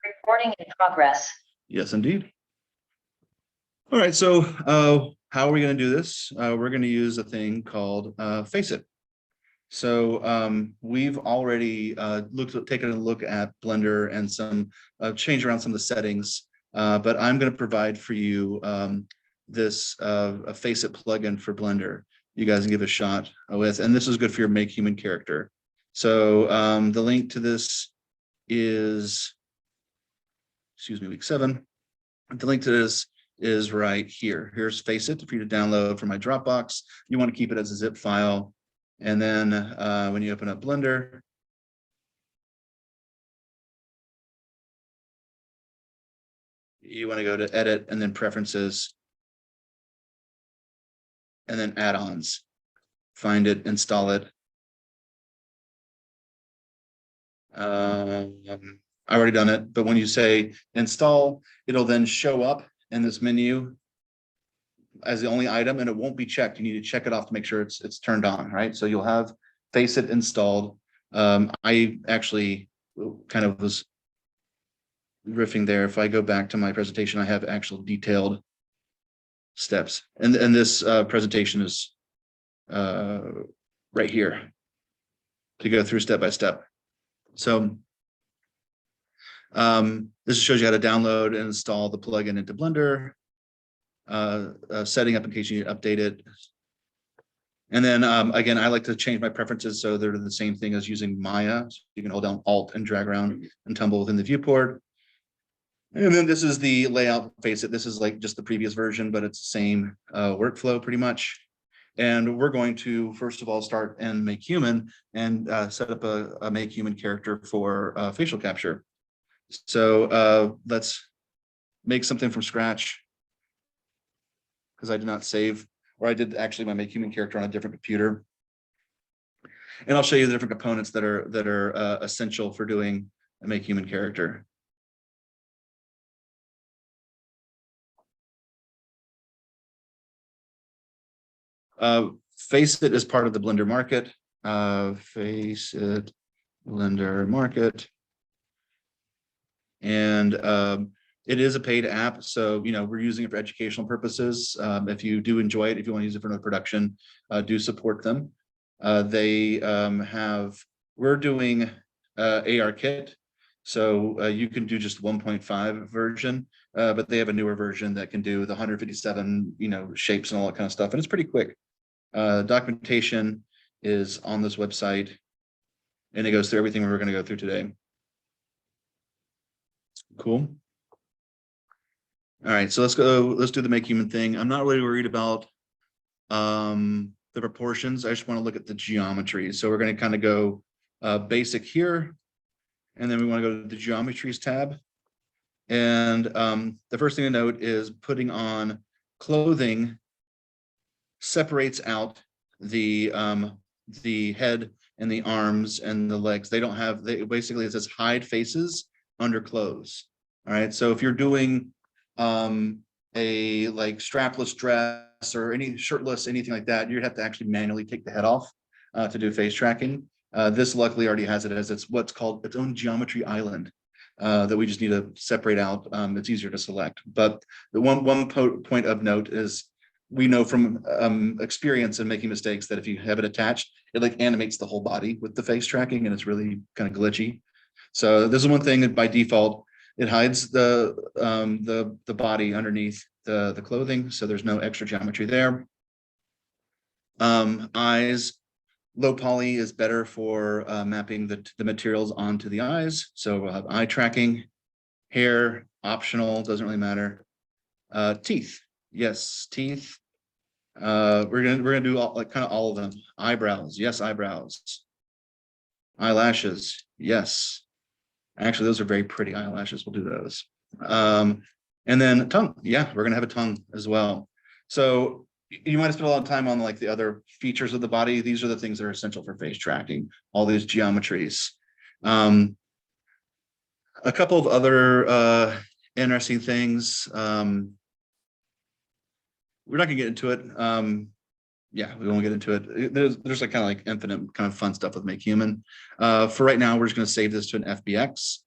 Recording in progress. Yes, indeed. All right, so how are we going to do this? We're going to use a thing called Face It. So we've already taken a look at Blender and some change around some of the settings, but I'm going to provide for you this a Face It plugin for Blender. You guys can give a shot with, and this is good for your Make Human character. So the link to this is, excuse me, week 7. The link to this is right here. Here's Face It for you to download from my Dropbox. You want to keep it as a zip file. And then when you open up Blender, you want to go to Edit and then Preferences, and then Add-ons. Find it, install it. I've already done it, but when you say install, it'll then show up in this menu as the only item, and it won't be checked. You need to check it off to make sure it's turned on, right? So you'll have Face It installed. I actually kind of was riffing there. If I go back to my presentation, I have actual detailed steps, and this presentation is right here to go through step by step. So this shows you how to download and install the plugin into Blender, setting up in case you need to update it. And then again, I like to change my preferences so they're the same thing as using Maya. So you can hold down Alt and drag around and tumble within the viewport. And then this is the layout. Face It, this is like just the previous version, but it's the same workflow pretty much. And we're going to first of all start and Make Human and set up a Make Human character for facial capture. So let's make something from scratch, because I did not save, or I did actually my Make Human character on a different computer. And I'll show you the different components that are essential for doing a Make Human character. Face It is part of the Blender market. Face It Blender market. And it is a paid app, so we're using it for educational purposes. If you do enjoy it, if you want to use it for no production, do support them. We're doing ARKit, so you can do just 1.5 version, but they have a newer version that can do the 157 shapes and all that kind of stuff, and it's pretty quick. Documentation is on this website, and it goes through everything we're going to go through today. Cool. All right, so let's do the Make Human thing. I'm not really worried about the proportions. I just want to look at the geometry. So we're going to kind of go basic here, and then we want to go to the geometries tab. And the first thing to note is putting on clothing separates out the head and the arms and the legs. They don't have, basically it says hide faces under clothes. All right, so if you're doing a like strapless dress or any shirtless, anything like that, you'd have to actually manually take the head off to do face tracking. This luckily already has it as it's what's called its own geometry island that we just need to separate out. It's easier to select. But the one point of note is we know from experience in making mistakes that if you have it attached, it like animates the whole body with the face tracking, and it's really kind of glitchy. So this is one thing that by default, it hides the body underneath the clothing, so there's no extra geometry there. Eyes, low poly is better for mapping the materials onto the eyes. So we'll have eye tracking. Hair, optional, doesn't really matter. Teeth, yes, teeth. We're gonna do kind of all of them. Eyebrows, yes, eyebrows. Eyelashes, yes. Actually, those are very pretty eyelashes. We'll do those. And then tongue. Yeah, we're gonna have a tongue as well. So you might have spent a lot of time on like the other features of the body. These are the things that are essential for face tracking, all these geometries. A couple of other interesting things. We're not gonna get into it. Yeah, we won't get into it. There's like kind of like infinite kind of fun stuff with Make Human. For right now, we're just going to save this to an FBX.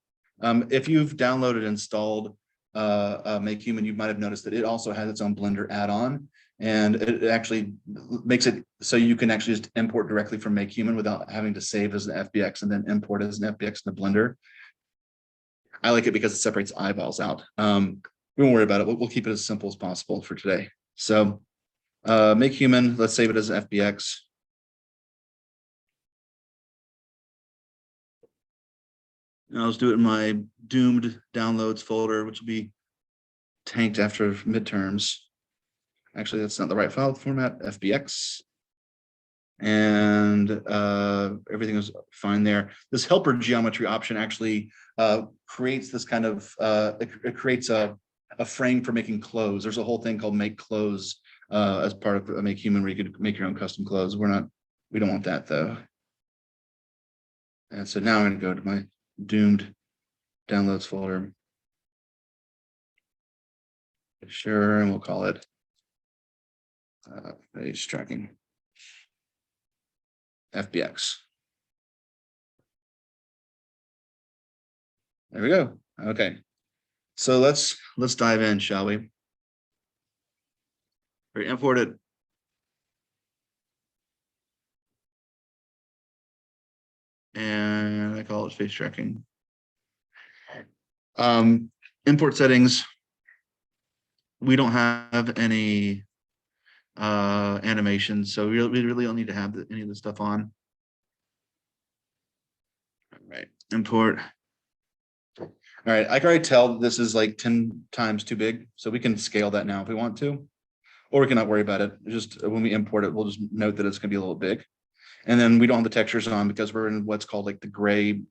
If you've downloaded and installed Make Human, you might have noticed that it also has its own Blender add-on, and it actually makes it so you can actually just import directly from Make Human without having to save as an FBX and then import as an FBX into Blender. I like it because it separates eyeballs out. We won't worry about it. We'll keep it as simple as possible for today. So Make Human, let's save it as an FBX. And I'll just do it in my doomed downloads folder, which will be tanked after midterms. Actually, that's not the right file format, FBX. And everything is fine there. This helper geometry option actually creates this kind of, it creates a frame for making clothes. There's a whole thing called Make Clothes as part of Make Human, where you could make your own custom clothes. We don't want that though. And so now I'm going to go to my doomed downloads folder. Sure, and we'll call it face tracking FBX. There we go. Okay, so let's dive in, shall we? Import it. And I call it face tracking. Import settings. We don't have any animations, so we really don't need to have any of this stuff on. All right, import. All right, I can already tell that this is like 10 times too big, so we can scale that now if we want to, or we can not worry about it. Just when we import it, we'll just note that it's going to be a little big. And then we don't have the textures on because we're in what's called like the gray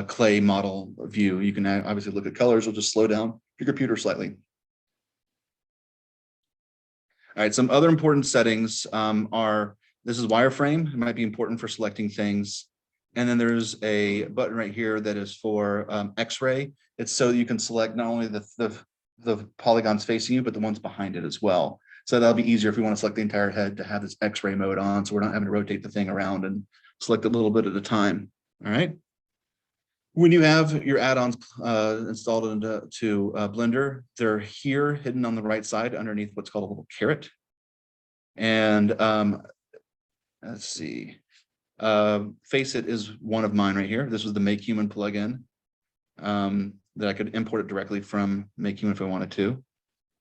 clay model view. You can obviously look at colors. We'll just slow down your computer slightly. All right, some other important settings are, this is wireframe. It might be important for selecting things. And then there's a button right here that is for X-ray. It's so you can select not only the polygons facing you, but the ones behind it as well. So that'll be easier if we want to select the entire head to have this X-ray mode on, so we're not having to rotate the thing around and select a little bit at a time. All right. When you have your add-ons installed into Blender, they're here hidden on the right side underneath what's called a little caret. And let's see, Faceit is one of mine right here. This was the Make Human plugin that I could import it directly from Make Human if I wanted to.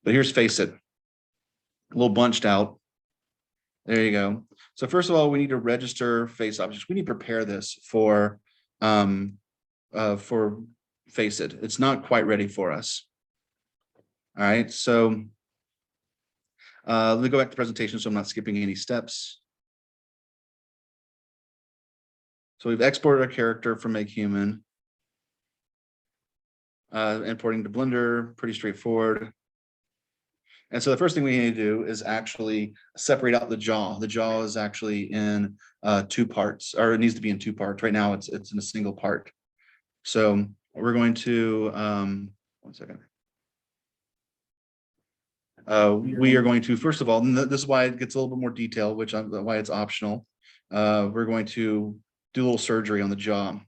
But here's Faceit, a little bunched out. There you go. So first of all, we need to register face objects. We need to prepare this for Faceit. It's not quite ready for us. All right, so let me go back to the presentation so I'm not skipping any steps. So we've exported our character from Make Human. Importing to Blender, pretty straightforward. And so the first thing we need to do is actually separate out the jaw. The jaw is actually in 2 parts, or it needs to be in 2 parts. Right now it's in a single part. So we're going to, 1 second. We are going to, first of all, and this is why it gets a little bit more detail, why it's optional. We're going to do a little surgery on the jaw.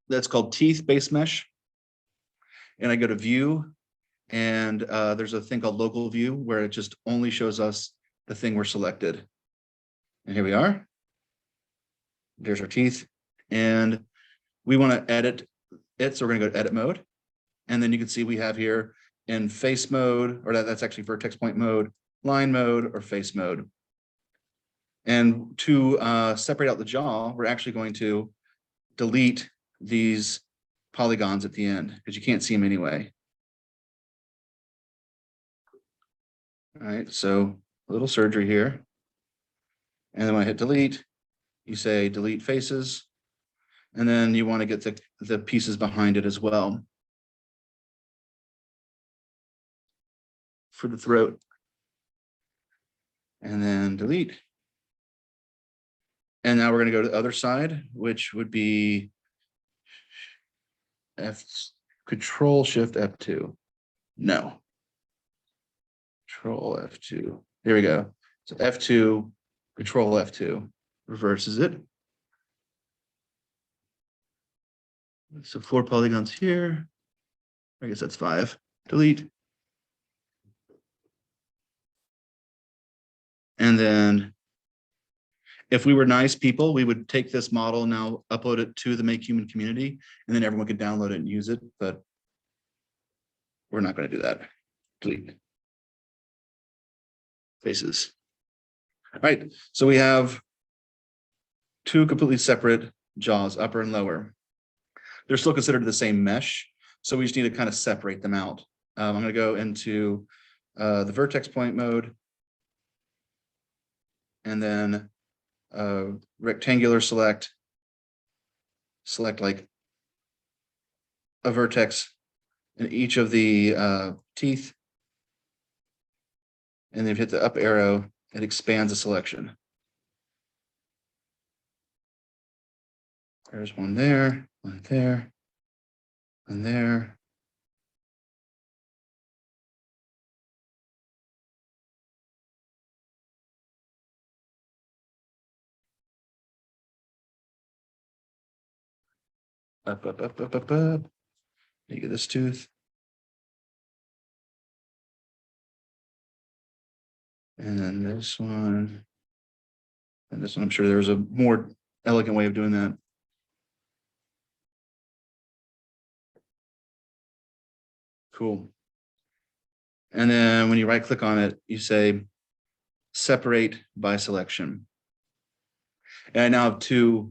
That's called teeth base mesh. And I go to view, and there's a thing called local view where it just only shows us the thing we're selected. And here we are. There's our teeth. And we want to edit it. So we're going to go to edit mode. And then you can see we have here in face mode, or that's actually vertex point mode, line mode, or face mode. And to separate out the jaw, we're actually going to delete these polygons at the end because you can't see them anyway. All right, so a little surgery here. And then when I hit delete, you say delete faces. And then you want to get the pieces behind it as well. For the throat. And then delete. And now we're going to go to the other side, which would be Control Shift F2. No. Control F2. There we go. So F2, Control F2 reverses it. So 4 polygons here. I guess that's 5. Delete. And then if we were nice people, we would take this model now, upload it to the Make Human community, and then everyone could download it and use it. But we're not going to do that. Delete. Faces. All right. So we have 2 completely separate jaws, upper and lower. They're still considered the same mesh. So we just need to kind of separate them out. I'm going to go into the vertex point mode. And then rectangular select like a vertex in each of the teeth. And then if you hit the up arrow, it expands the selection. There's one there, one there, and there. Up, up, up, up, up, up. You get this tooth. And then this one. And this one, I'm sure there's a more elegant way of doing that. Cool. And then when you right click on it, you say separate by selection. And I now have 2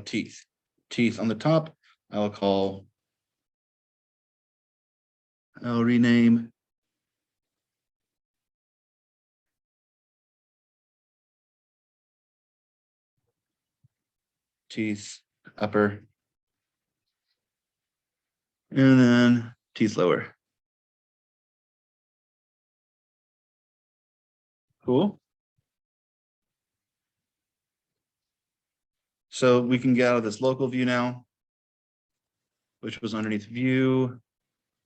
teeth. Teeth on the top, I'll rename teeth upper, and then teeth lower. Cool. So we can get out of this local view now, which was underneath view,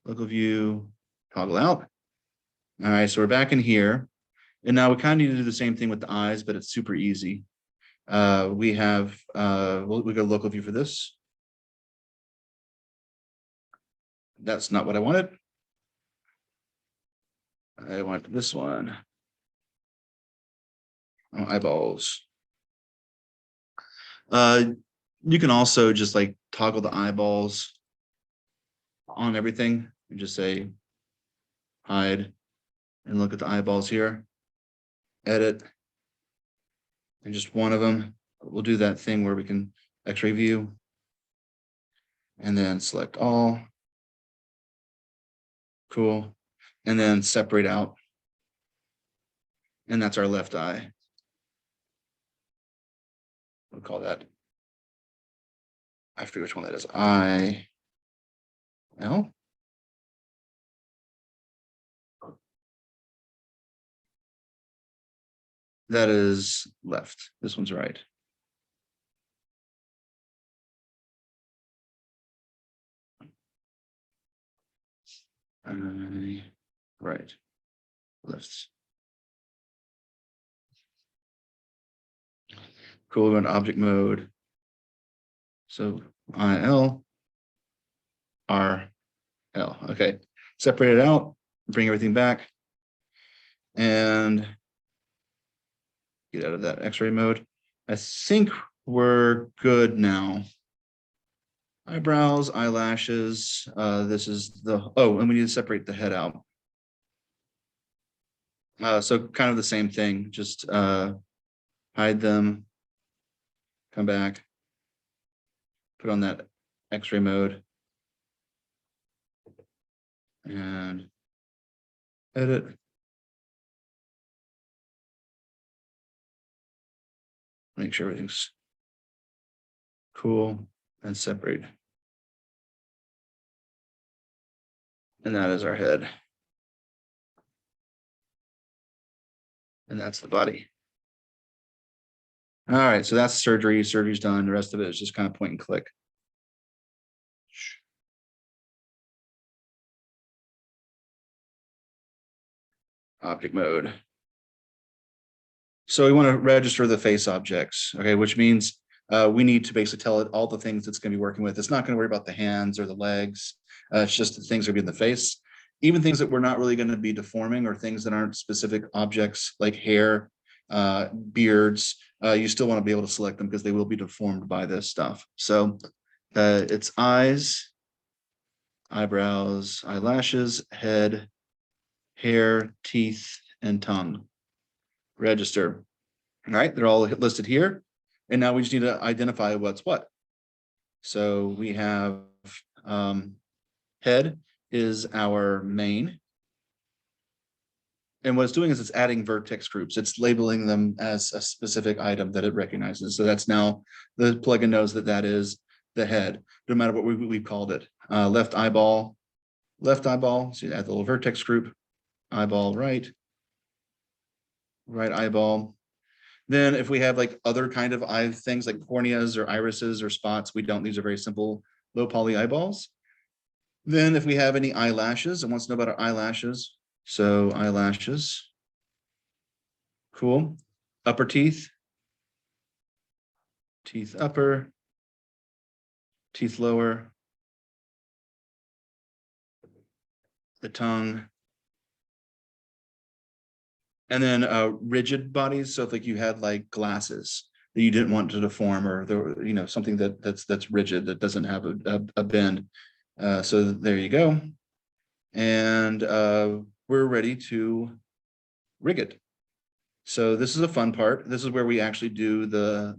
local view, toggle out. All right, so we're back in here. And now we kind of need to do the same thing with the eyes, but it's super easy. We have, we go local view for this. That's not what I wanted. I want this one. Oh, eyeballs. You can also just like toggle the eyeballs on everything and just say hide and look at the eyeballs here. Edit. And just one of them. We'll do that thing where we can X-ray view. And then select all. Cool. And then separate out. And that's our left eye. We'll call that, I forget which one that is. I L. That is left. This one's right. Right. Left. Cool. We're in object mode. So IL RL. Okay. Separate it out. Bring everything back. And get out of that X-ray mode. I think we're good now. Eyebrows, eyelashes. This is the, oh, and we need to separate the head out. So kind of the same thing, just hide them, come back, put on that X-ray mode, and edit. Make sure everything's cool and separate. And that is our head. And that's the body. All right, so that's surgery. Surgery's done. The rest of it is just kind of point and click. Object mode. So we want to register the face objects, okay, which means we need to basically tell it all the things it's going to be working with. It's not going to worry about the hands or the legs. It's just the things that are in the face. Even things that we're not really going to be deforming or things that aren't specific objects like hair, beards, you still want to be able to select them because they will be deformed by this stuff. So it's eyes, eyebrows, eyelashes, head, hair, teeth, and tongue. Register. All right, they're all listed here. And now we just need to identify what's what. So we have head is our main. And what it's doing is it's adding vertex groups. It's labeling them as a specific item that it recognizes. So that's now the plugin knows that that is the head, no matter what we called it. Left eyeball. So you add the little vertex group. Eyeball right. Right eyeball. Then if we have like other kind of eye things like corneas or irises or spots, we don't. These are very simple low poly eyeballs. Then if we have any eyelashes, it wants to know about our eyelashes. So eyelashes. Cool. Upper teeth. Teeth upper. Teeth lower. The tongue. And then rigid bodies. So if like you had like glasses that you didn't want to deform, or there, something that's rigid that doesn't have a bend. So there you go. And we're ready to rig it. So this is a fun part. This is where we actually do the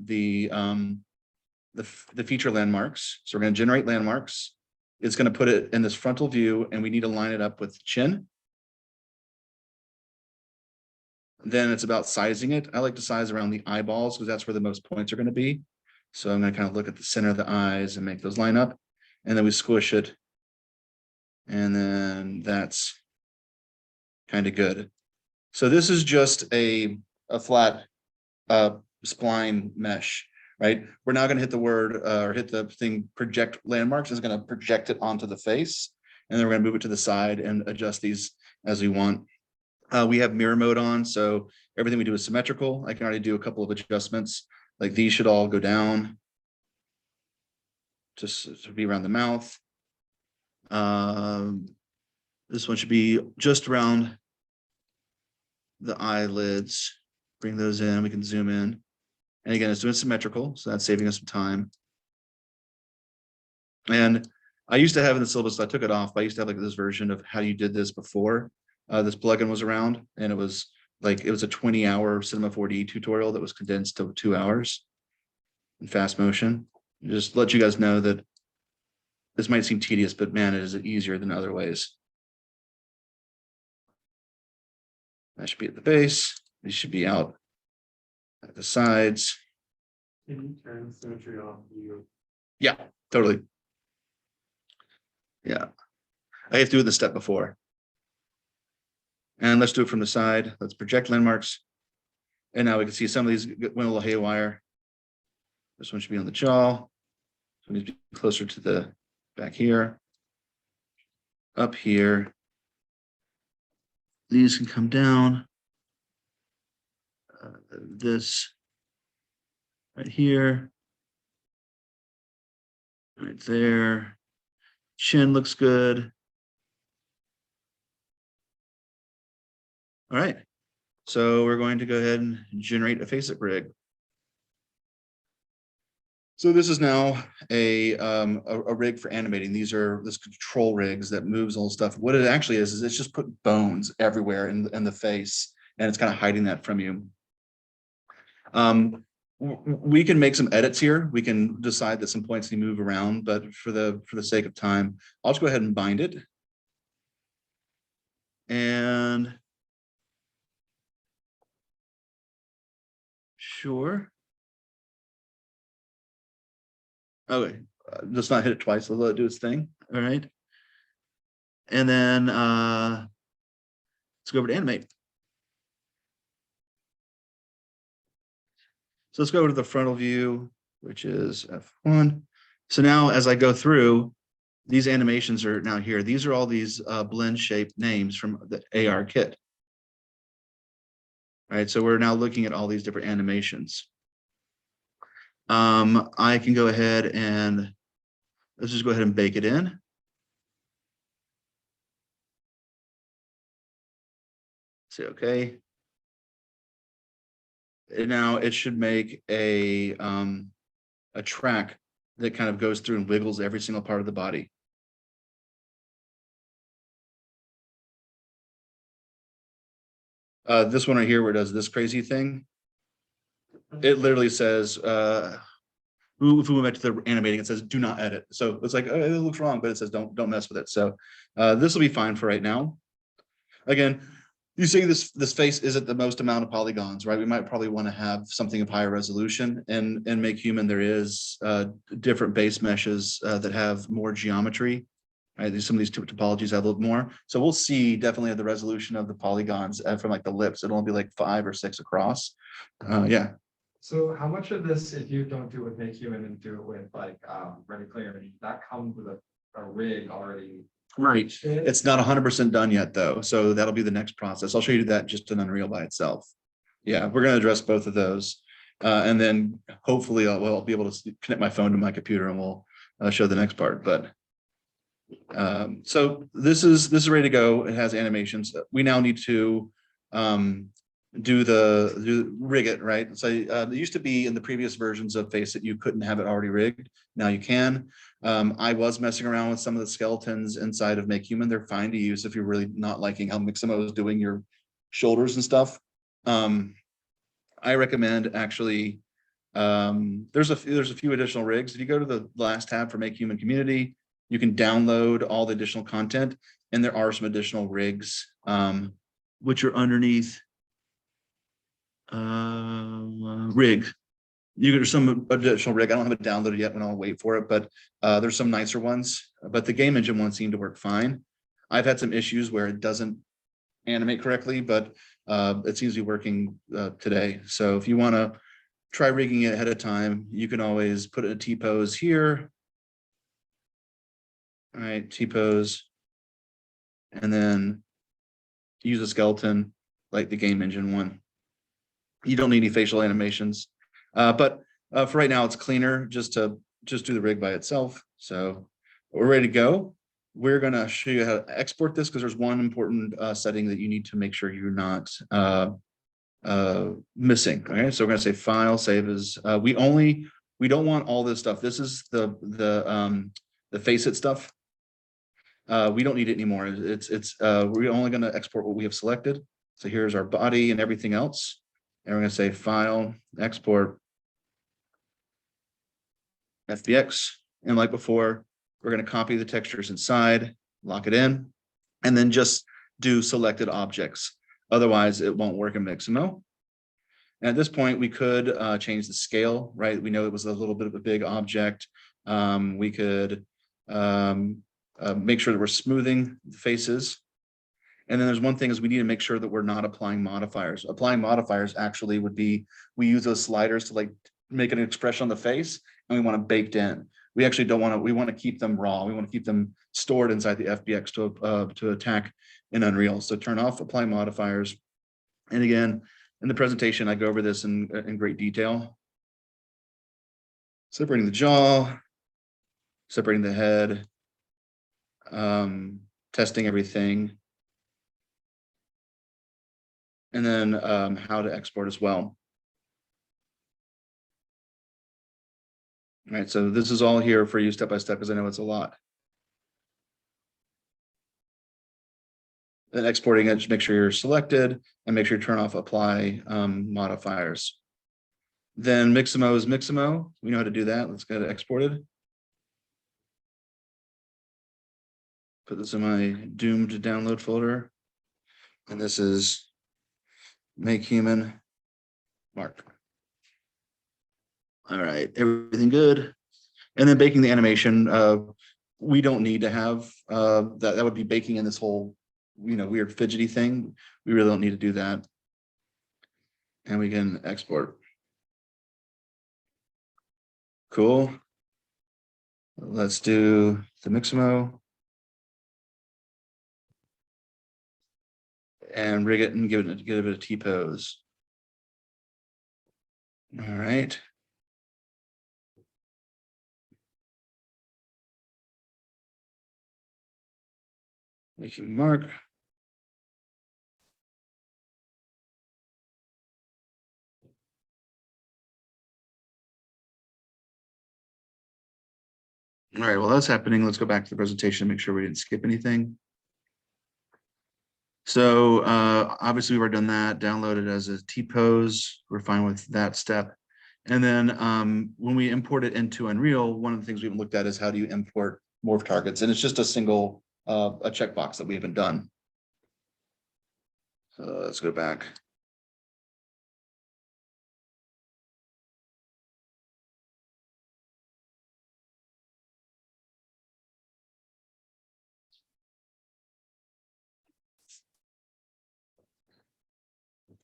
feature landmarks. So we're going to generate landmarks. It's going to put it in this frontal view, and we need to line it up with chin. Then it's about sizing it. I like to size around the eyeballs because that's where the most points are going to be. So I'm going to kind of look at the center of the eyes and make those line up. And then we squish it. And then that's kind of good. So this is just a flat spline mesh, right? We're now going to hit the word or hit the thing project landmarks. It's going to project it onto the face. And then we're going to move it to the side and adjust these as we want. We have mirror mode on, so everything we do is symmetrical. I can already do a couple of adjustments, like these should all go down just to be around the mouth. This one should be just around the eyelids. Bring those in, we can zoom in. And again, it's doing symmetrical, so that's saving us some time. And I used to have in the syllabus, so I took it off, but I used to have like this version of how you did this before. This plugin was around, and it was a 20-hour Cinema 4D tutorial that was condensed to 2 hours in fast motion. Just let you guys know that this might seem tedious, but man, it is easier than other ways. That should be at the base. These should be out at the sides. Can you turn symmetry off? Yeah, totally. Yeah, I have to do the step before. And let's do it from the side. Let's project landmarks. And now we can see some of these went a little haywire. This one should be on the jaw. So we need to be closer to the back here. Up here. These can come down. This right here. Right there. Chin looks good. All right, so we're going to go ahead and generate a facet rig. So this is now a rig for animating. These are this control rigs that moves all stuff. What it actually is it's just put bones everywhere in the face, and it's kind of hiding that from you. We can make some edits here. We can decide that some points need to move around, but for the sake of time, I'll just go ahead and bind it. And sure. Okay, let's not hit it twice. Let it do its thing. All right. And then let's go over to animate. So let's go over to the frontal view, which is F1. So now as I go through, these animations are now here. These are all these blend shape names from the AR kit. All right, so we're now looking at all these different animations. I can go ahead and let's just go ahead and bake it in. Say okay. And now it should make a track that kind of goes through and wiggles every single part of the body. This one right here where it does this crazy thing, it literally says, if we went back to the animating, it says do not edit. So it's like, oh, it looks wrong, but it says don't mess with it. So this will be fine for right now. Again, you see this face isn't the most amount of polygons, right? We might probably want to have something of higher resolution, and Make Human there is different base meshes that have more geometry. Right, some of these topologies have a little more. So we'll see definitely the resolution of the polygons from like the lips. It'll only be like 5 or 6 across. Yeah. So how much of this, if you don't do it with Make Human and do it with like Ready Clarity, that comes with a rig already? Right. It's not 100% done yet though. So that'll be the next process. I'll show you that just in Unreal by itself. Yeah, we're going to address both of those. And then hopefully I'll be able to connect my phone to my computer and we'll show the next part. But so this is ready to go. It has animations. We now need to do rig it, right? So it used to be in the previous versions of Faceit you couldn't have it already rigged. Now you can. I was messing around with some of the skeletons inside of Make Human. They're fine to use if you're really not liking how Mixamo is doing your shoulders and stuff. I recommend actually there's a few additional rigs. If you go to the last tab for Make Human Community, you can download all the additional content, and there are some additional rigs which are underneath rig. There's some additional rig. I don't have it downloaded yet, but I'll wait for it. But there's some nicer ones. But the game engine ones seem to work fine. I've had some issues where it doesn't animate correctly, but it seems to be working today. So if you want to try rigging it ahead of time, you can always put a T-pose here. All right, T-pose. And then use a skeleton like the game engine one. You don't need any facial animations. But for right now, it's cleaner just to do the rig by itself. So we're ready to go. We're going to show you how to export this because there's one important setting that you need to make sure you're not missing. Okay, so we're going to say file, save as we don't want all this stuff. This is the Faceit stuff. We don't need it anymore. We're only going to export what we have selected. So here's our body and everything else. And we're going to say file, export, FBX. And like before, we're going to copy the textures inside, lock it in, and then just do selected objects. Otherwise, it won't work in Mixamo. And at this point, we could change the scale, right? We know it was a little bit of a big object. We could make sure that we're smoothing the faces. And then there's one thing is we need to make sure that we're not applying modifiers. Applying modifiers actually would be, we use those sliders to like make an expression on the face and we want it baked in. We actually don't want to, we want to keep them raw. We want to keep them stored inside the FBX to attack in Unreal. So turn off apply modifiers. And again, in the presentation, I go over this in great detail. Separating the jaw, separating the head, testing everything. And then how to export as well. All right, so this is all here for you step by step because I know it's a lot. Then exporting it, just make sure you're selected and make sure you turn off apply modifiers. Then Mixamo is Mixamo. We know how to do that. Let's get it exported. Put this in my doomed download folder. And this is Make Human Mark. All right, everything good. And then baking the animation, we don't need to have that would be baking in this whole, weird fidgety thing. We really don't need to do that. And we can export. Cool. Let's do the Mixamo. And rig it and give it a bit of T-pose. All right. Making Mark. All right, well, that's happening. Let's go back to the presentation, make sure we didn't skip anything. So obviously we've already done that, downloaded as a T-pose. We're fine with that step. And then when we import it into Unreal, one of the things we haven't looked at is how do you import morph targets? And it's just a single a checkbox that we haven't done. So let's go back.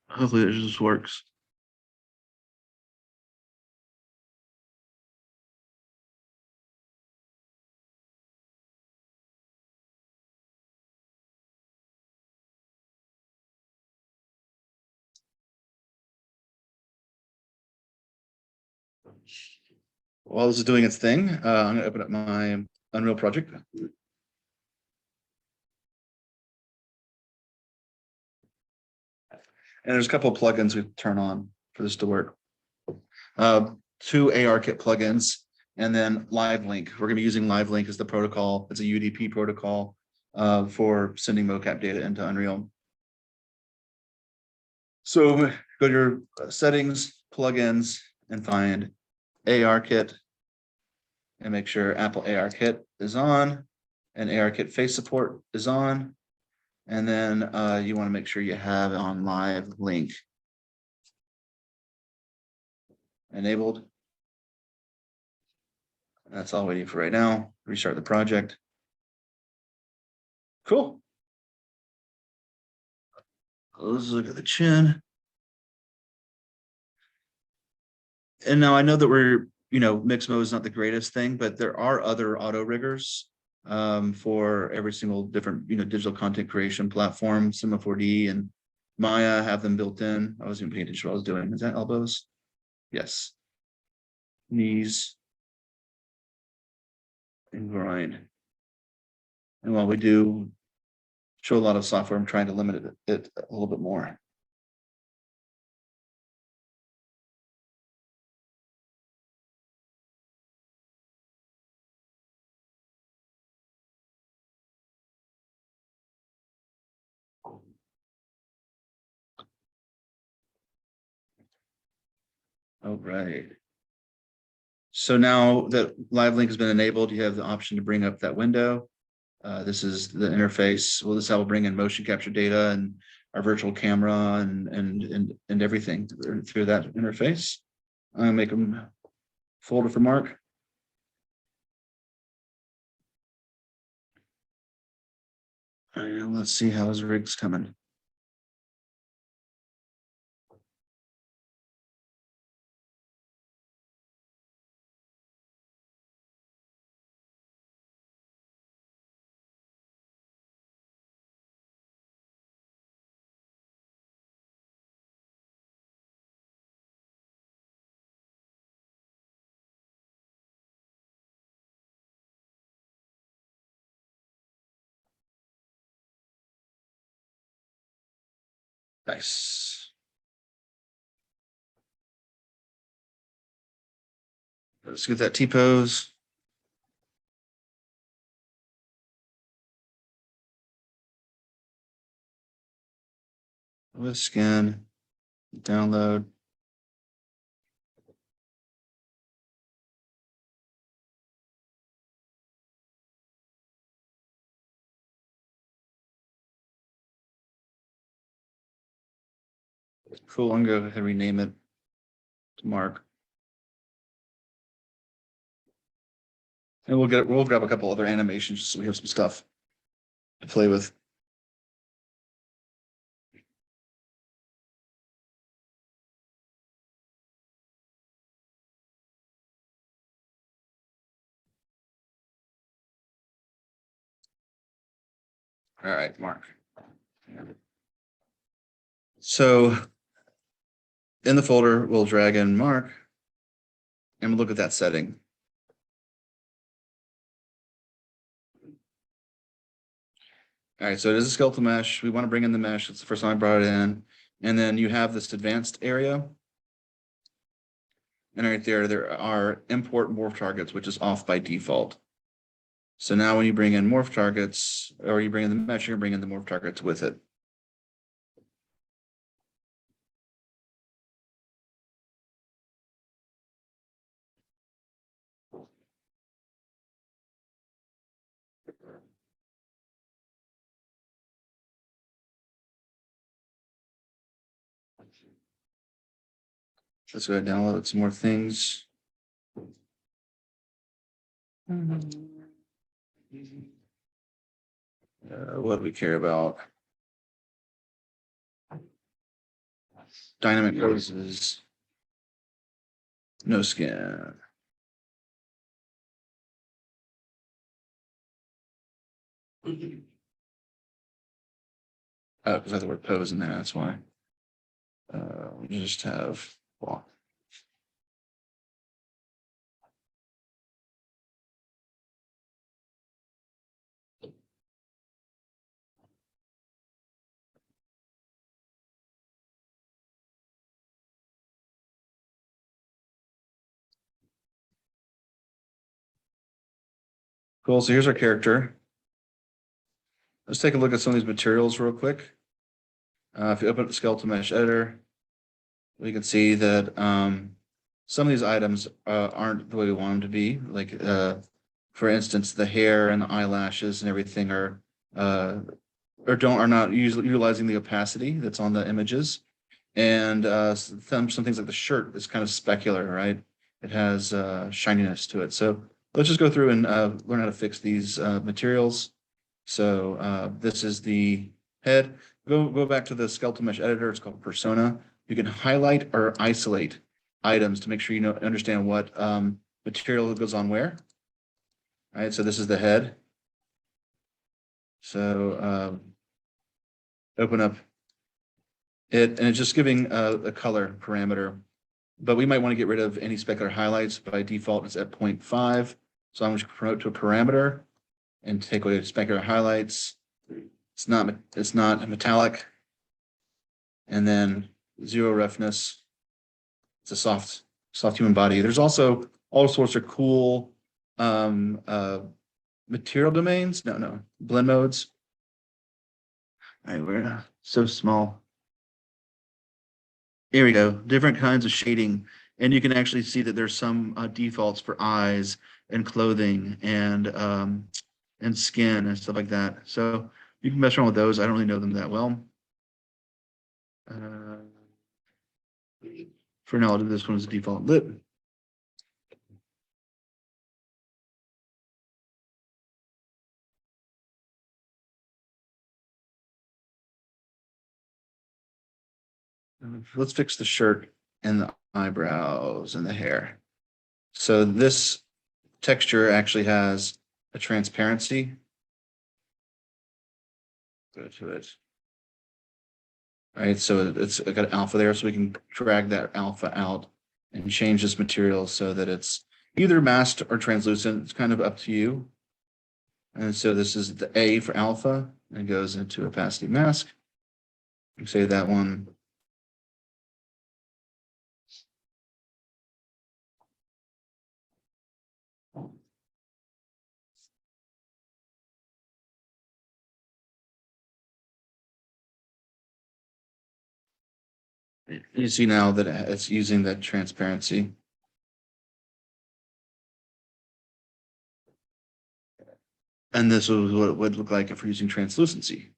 Hopefully it just works. While this is doing its thing, I'm going to open up my Unreal project. And there's a couple of plugins we turn on for this to work. Two ARKit plugins, and then LiveLink. We're going to be using LiveLink as the protocol. It's a UDP protocol for sending mocap data into Unreal. So go to your settings, plugins, and find ARKit, and make sure Apple ARKit is on, and ARKit face support is on, and then you want to make sure you have on LiveLink enabled. That's all we need for right now. Restart the project. Cool. Let's look at the chin. And now I know that we're, mixed mode is not the greatest thing, but there are other auto riggers for every single different, digital content creation platform. Cinema 4D and Maya have them built in. I wasn't even paying attention to what I was doing. Is that elbows? Yes. Knees. And groin. And while we do show a lot of software, I'm trying to limit it a little bit more. All right. So now that LiveLink has been enabled, you have the option to bring up that window. This is the interface. Well, this is how we'll bring in motion capture data and our virtual camera and everything through that interface. I'm gonna make a folder for Mark. And let's see how his rig's coming. Nice. Let's get that T-pose. Let's scan, download. Cool, I'm gonna go ahead and rename it to Mark. And we'll grab a couple other animations so we have some stuff to play with. All right, Mark. So in the folder, we'll drag in Mark and we'll look at that setting. All right, so it is a skeletal mesh. We want to bring in the mesh. It's the first time I brought it in. And then you have this advanced area. And right there are import morph targets, which is off by default. So now when you bring in morph targets, or you bring in the mesh, you're bringing the morph targets with it. Let's go ahead and download some more things. What do we care about? Dynamic poses. No skin. Oh, because I have the word pose in there, that's why. We just have walk. Cool, so here's our character. Let's take a look at some of these materials real quick. If you open up the skeletal mesh editor, we can see that some of these items aren't the way we want them to be. Like, for instance, the hair and the eyelashes and everything are not utilizing the opacity that's on the images. And some things like the shirt is kind of specular, right? It has shininess to it. So let's just go through and learn how to fix these materials. So this is the head. Go back to the skeletal mesh editor. It's called Persona. You can highlight or isolate items to make sure you understand what material goes on where. All right, so this is the head. So open up it, and it's just giving a color parameter. But we might want to get rid of any specular highlights. By default, it's at 0.5. So I'm going to promote to a parameter and take away specular highlights. It's not metallic. And then zero roughness. It's a soft human body. There's also all sorts of cool material domains. No, blend modes. All right, we're so small. Here we go. Different kinds of shading. And you can actually see that there's some defaults for eyes and clothing and skin and stuff like that. So you can mess around with those. I don't really know them that well. For now, I'll do this one as a default lip. Let's fix the shirt and the eyebrows and the hair. So this texture actually has a transparency. Go to it. All right, so it's got alpha there, so we can drag that alpha out and change this material so that it's either masked or translucent. It's kind of up to you. And so this is the A for alpha and goes into opacity mask. Say that one. You see now that it's using that transparency. And this is what it would look like if we're using translucency.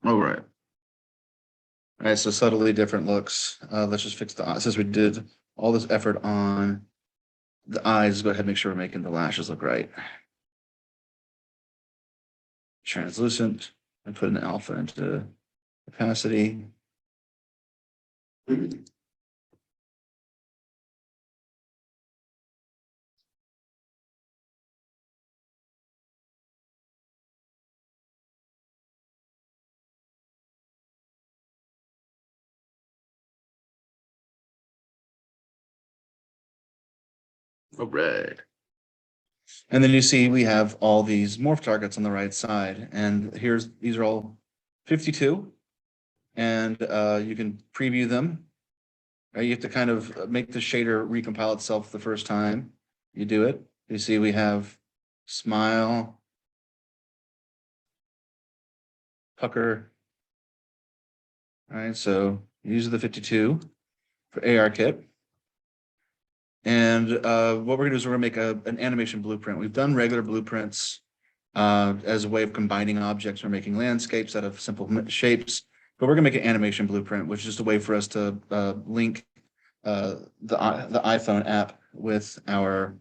All right. All right, so subtly different looks. Let's just fix the eyes. Since we did all this effort on the eyes, go ahead and make sure we're making the lashes look right. Translucent. and put an alpha into capacity. Oh, red. And then you see we have all these morph targets on the right side, and these are all 52, and you can preview them. You have to kind of make the shader recompile itself the first time you do it. You see we have smile, pucker. All right, so these are the 52 for ARKit. And what we're gonna do is we're gonna make an animation blueprint. We've done regular blueprints as a way of combining objects. We're making landscapes out of simple shapes, but we're gonna make an animation blueprint, which is just a way for us to link the iPhone app with our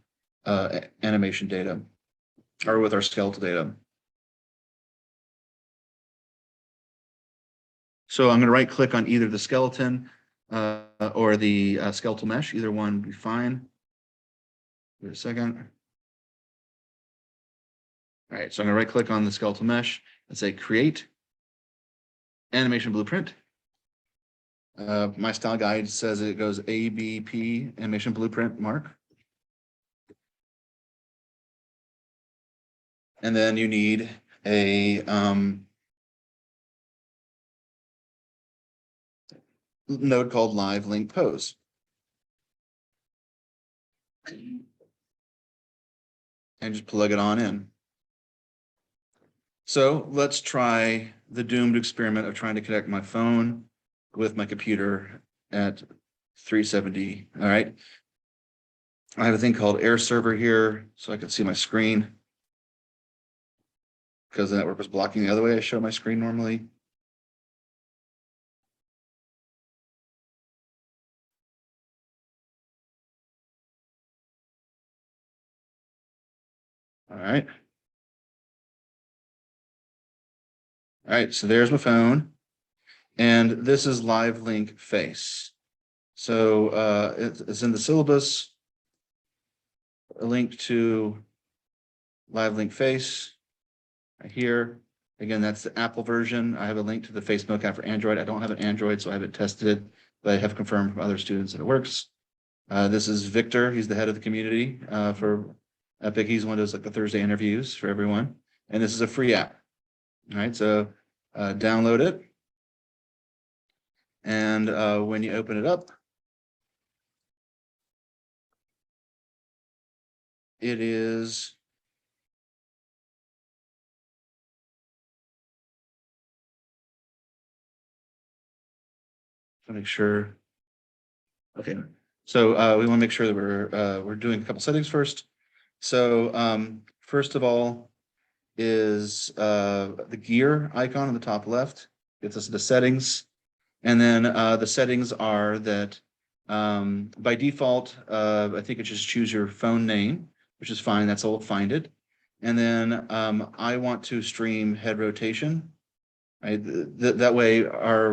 animation data or with our skeletal data. So I'm going to right click on either the skeleton or the skeletal mesh. Either one would be fine. Wait a second. All right, so I'm going to right click on the skeletal mesh and say create animation blueprint. My style guide says it goes ABP animation blueprint mark. And then you need a node called live link pose. And just plug it on in. So let's try the doomed experiment of trying to connect my phone with my computer at 370. All right. I have a thing called Air Server here, so I can see my screen. Because the network was blocking the other way I show my screen normally. All right. All right, so there's my phone. And this is live link face. So it's in the syllabus, a link to live link face right here. Again, that's the Apple version. I have a link to the Facebook app for Android. I don't have an Android, so I haven't tested it, but I have confirmed from other students that it works. This is Victor. He's the head of the community for Epic. He's one of those like the Thursday interviews for everyone. And this is a free app. All right, so download it. And when you open it up, it is to make sure. Okay, so we want to make sure that we're doing a couple settings first. So first of all is the gear icon on the top left. Gets us into settings. And then the settings are that by default, I think it just choose your phone name, which is fine. That's all, find it. And then I want to stream head rotation. Right? That way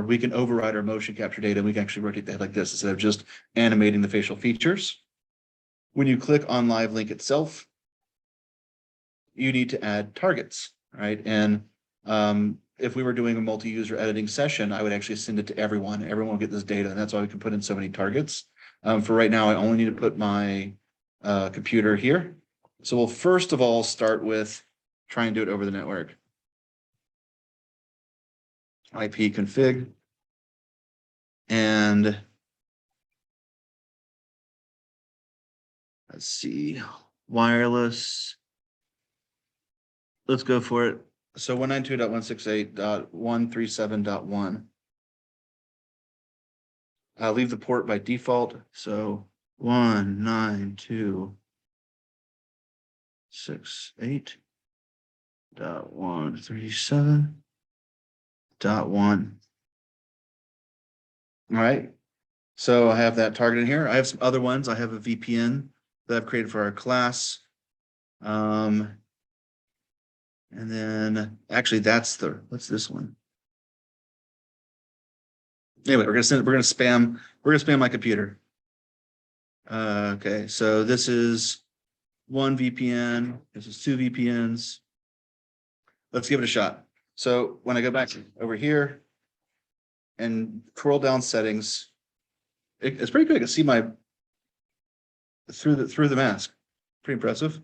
we can override our motion capture data. And we can actually rotate the head like this instead of just animating the facial features. When you click on live link itself, you need to add targets, right? And if we were doing a multi-user editing session, I would actually send it to everyone. Everyone will get this data, and that's why we can put in so many targets. For right now, I only need to put my computer here. So we'll first of all start with try and do it over the network. IP config. And let's see, wireless. Let's go for it. So 192.168.137.1. Leave the port by default. So 192.168.137.1. All right. So I have that target in here. I have some other ones. I have a VPN that I've created for our class. And And then actually what's this one? Anyway, we're gonna spam my computer. Okay, so this is one VPN, this is two VPNs. Let's give it a shot. So when I go back over here and scroll down settings, it's pretty good. I can see my through the mask. Pretty impressive.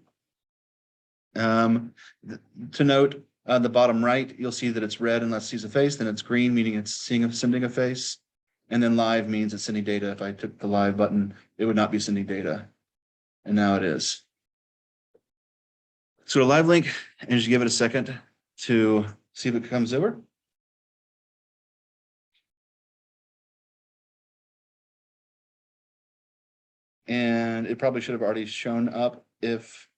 To note, on the bottom right, you'll see that it's red unless it sees a face, then it's green, meaning it's sending a face. And then live means it's sending data. If I took the live button, it would not be sending data. And now it is. So a live link, and just give it a second to see if it comes over. And it probably should have already shown up if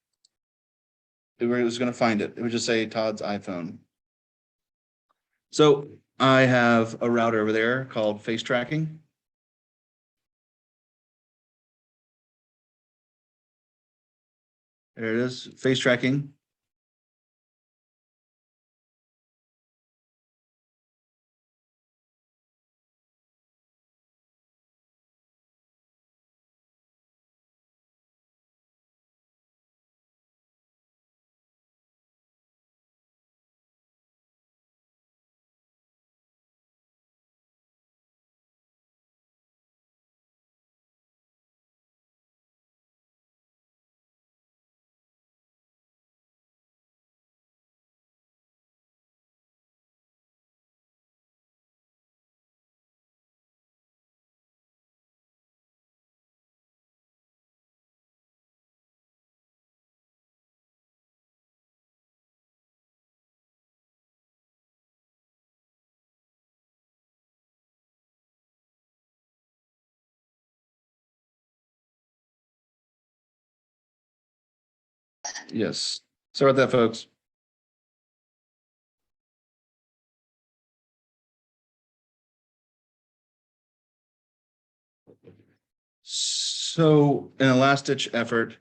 it was going to find it. It would just say Todd's iPhone. So I have a router over there called face tracking. There it is, face tracking. Yes. Sorry about that, folks. So in a last ditch effort,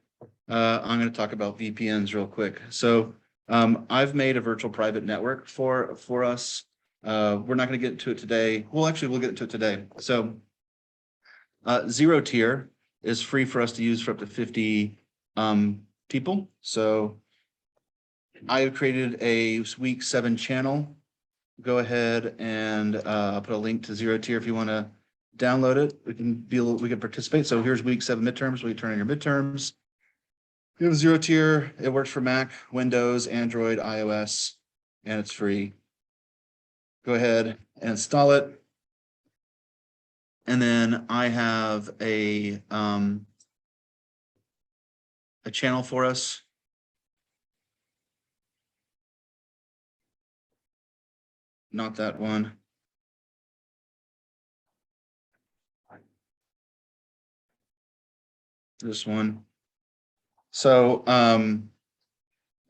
I'm going to talk about VPNs real quick. So I've made a virtual private network for us. We're not going to get into it today. Well, actually, we'll get into it today. So zero tier is free for us to use for up to 50 people. So I have created a Week07 channel. Go ahead and put a link to zero tier if you want to download it. We can participate. So here's Week07 midterms. We turn on your midterms. You have zero tier. It works for Mac, Windows, Android, iOS, and it's free. Go ahead and install it. And then I have a channel for us. Not that one. This one. So a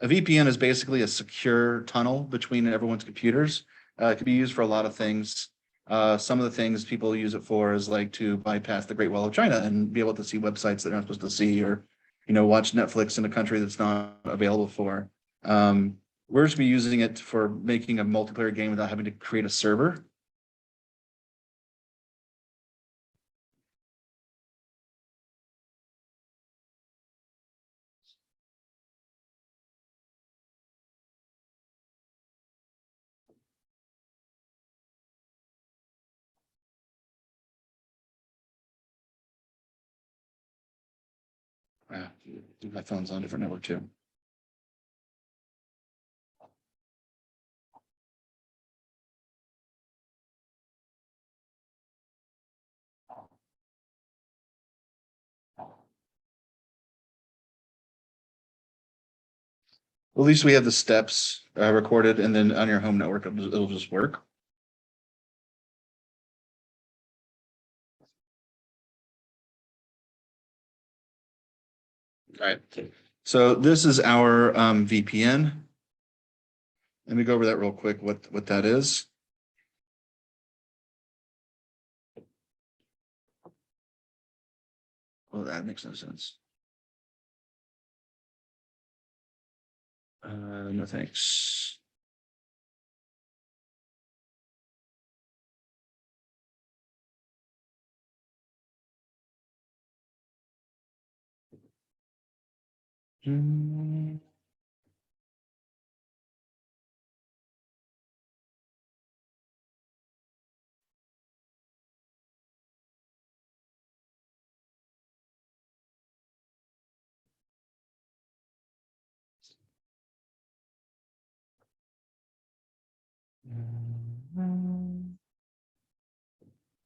VPN is basically a secure tunnel between everyone's computers. It can be used for a lot of things. Some of the things people use it for is like to bypass the Great Wall of China and be able to see websites that they're not supposed to see, or watch Netflix in a country that's not available for. We're just be using it for making a multiplayer game without having to create a server. My phone's on a different network too. At least we have the steps recorded, and then on your home network, it'll just work. All right. So this is our VPN. Let me go over that real quick, what that is. Well, that makes no sense. No, thanks.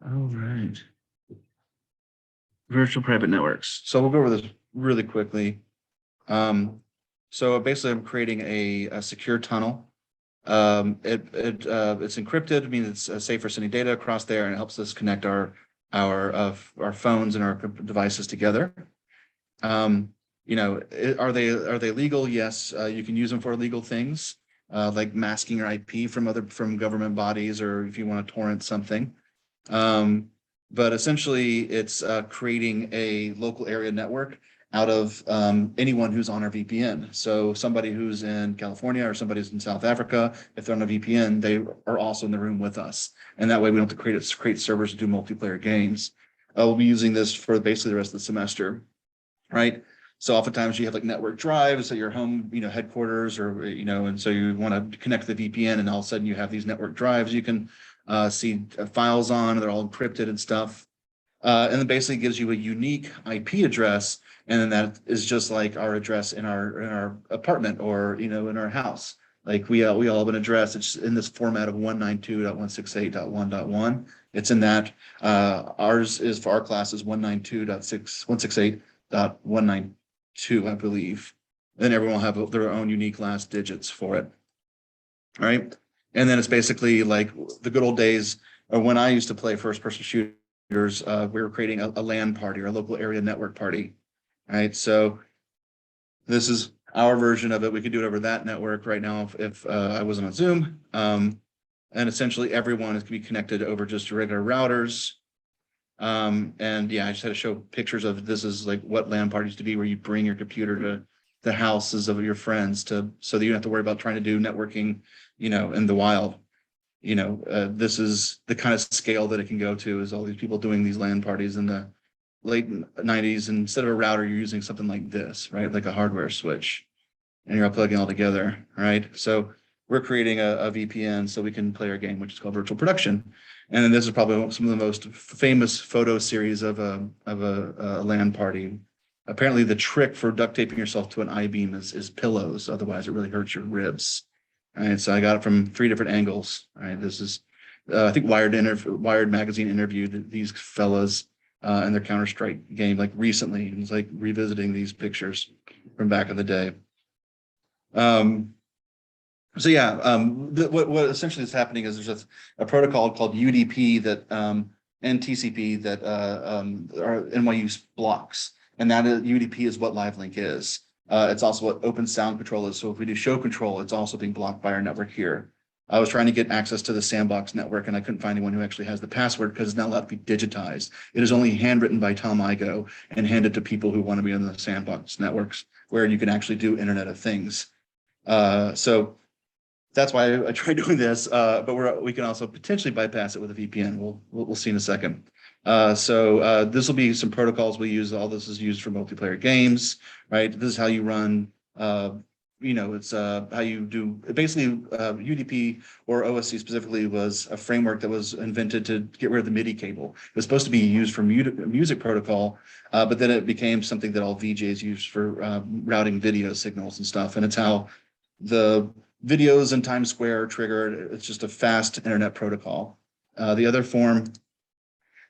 All right. Virtual private networks. So we'll go over this really quickly. So basically I'm creating a secure tunnel. It's encrypted, means it's safe for sending data across there, and it helps us connect our phones and our devices together. Are they legal? Yes, you can use them for legal things, like masking your IP from government bodies, or if you want to torrent something. But essentially, it's creating a local area network out of anyone who's on our VPN. So somebody who's in California or somebody who's in South Africa, if they're on a VPN, they are also in the room with us. And that way we don't have to create servers to do multiplayer games. We'll be using this for basically the rest of the semester, right? So oftentimes you have like network drives at your home, headquarters, or, and so you want to connect to the VPN, and all of a sudden you have these network drives you can see files on, they're all encrypted and stuff. And then basically gives you a unique IP address. And then that is just like our address in our apartment, or, in our house. Like we all have an address. It's in this format of 192.168.1.1. It's in that. Ours is for our class is 192.168.192, I believe. Then everyone will have their own unique last digits for it. All right. And then it's basically like the good old days, or when I used to play first person shooters, we were creating a LAN party, or a local area network party. All right. So this is our version of it. We could do it over that network right now if I wasn't on Zoom. And essentially everyone is going to be connected over just regular routers. And yeah, I just had to show pictures of this is like what LAN parties to be, where you bring your computer to the houses of your friends so that you don't have to worry about trying to do networking, in the wild. This is the kind of scale that it can go to, is all these people doing these LAN parties in the late 90s. And instead of a router, you're using something like this, right? Like a hardware switch, and you're all plugging all together, right? So we're creating a VPN so we can play our game, which is called virtual production. And then this is probably some of the most famous photo series of a LAN party. Apparently the trick for duct taping yourself to an I-beam is pillows. Otherwise it really hurts your ribs. All right, so I got it from 3 different angles. All right, this is, I think Wired magazine interviewed these fellas in their Counter-Strike game like recently. It was like revisiting these pictures from back in the day. So yeah, what essentially is happening is there's a protocol called UDP that and TCP that are NYU blocks, and that UDP is what LiveLink is. It's also what Open Sound Control is. So if we do show control, it's also being blocked by our network here. I was trying to get access to the Sandbox network, and I couldn't find anyone who actually has the password, because it's not allowed to be digitized. It is only handwritten by Tom Igo and handed to people who want to be on the Sandbox networks, where you can actually do Internet of Things. So that's why I tried doing this, but we can also potentially bypass it with a VPN. We'll see in a second. So this will be some protocols we use. All this is used for multiplayer games, right? This is how you run. It's how you do basically UDP, or OSC specifically, was a framework that was invented to get rid of the MIDI cable. It was supposed to be used for music protocol, but then it became something that all VJs use for routing video signals and stuff. And it's how the videos in Times Square are triggered. It's just a fast internet protocol. The other form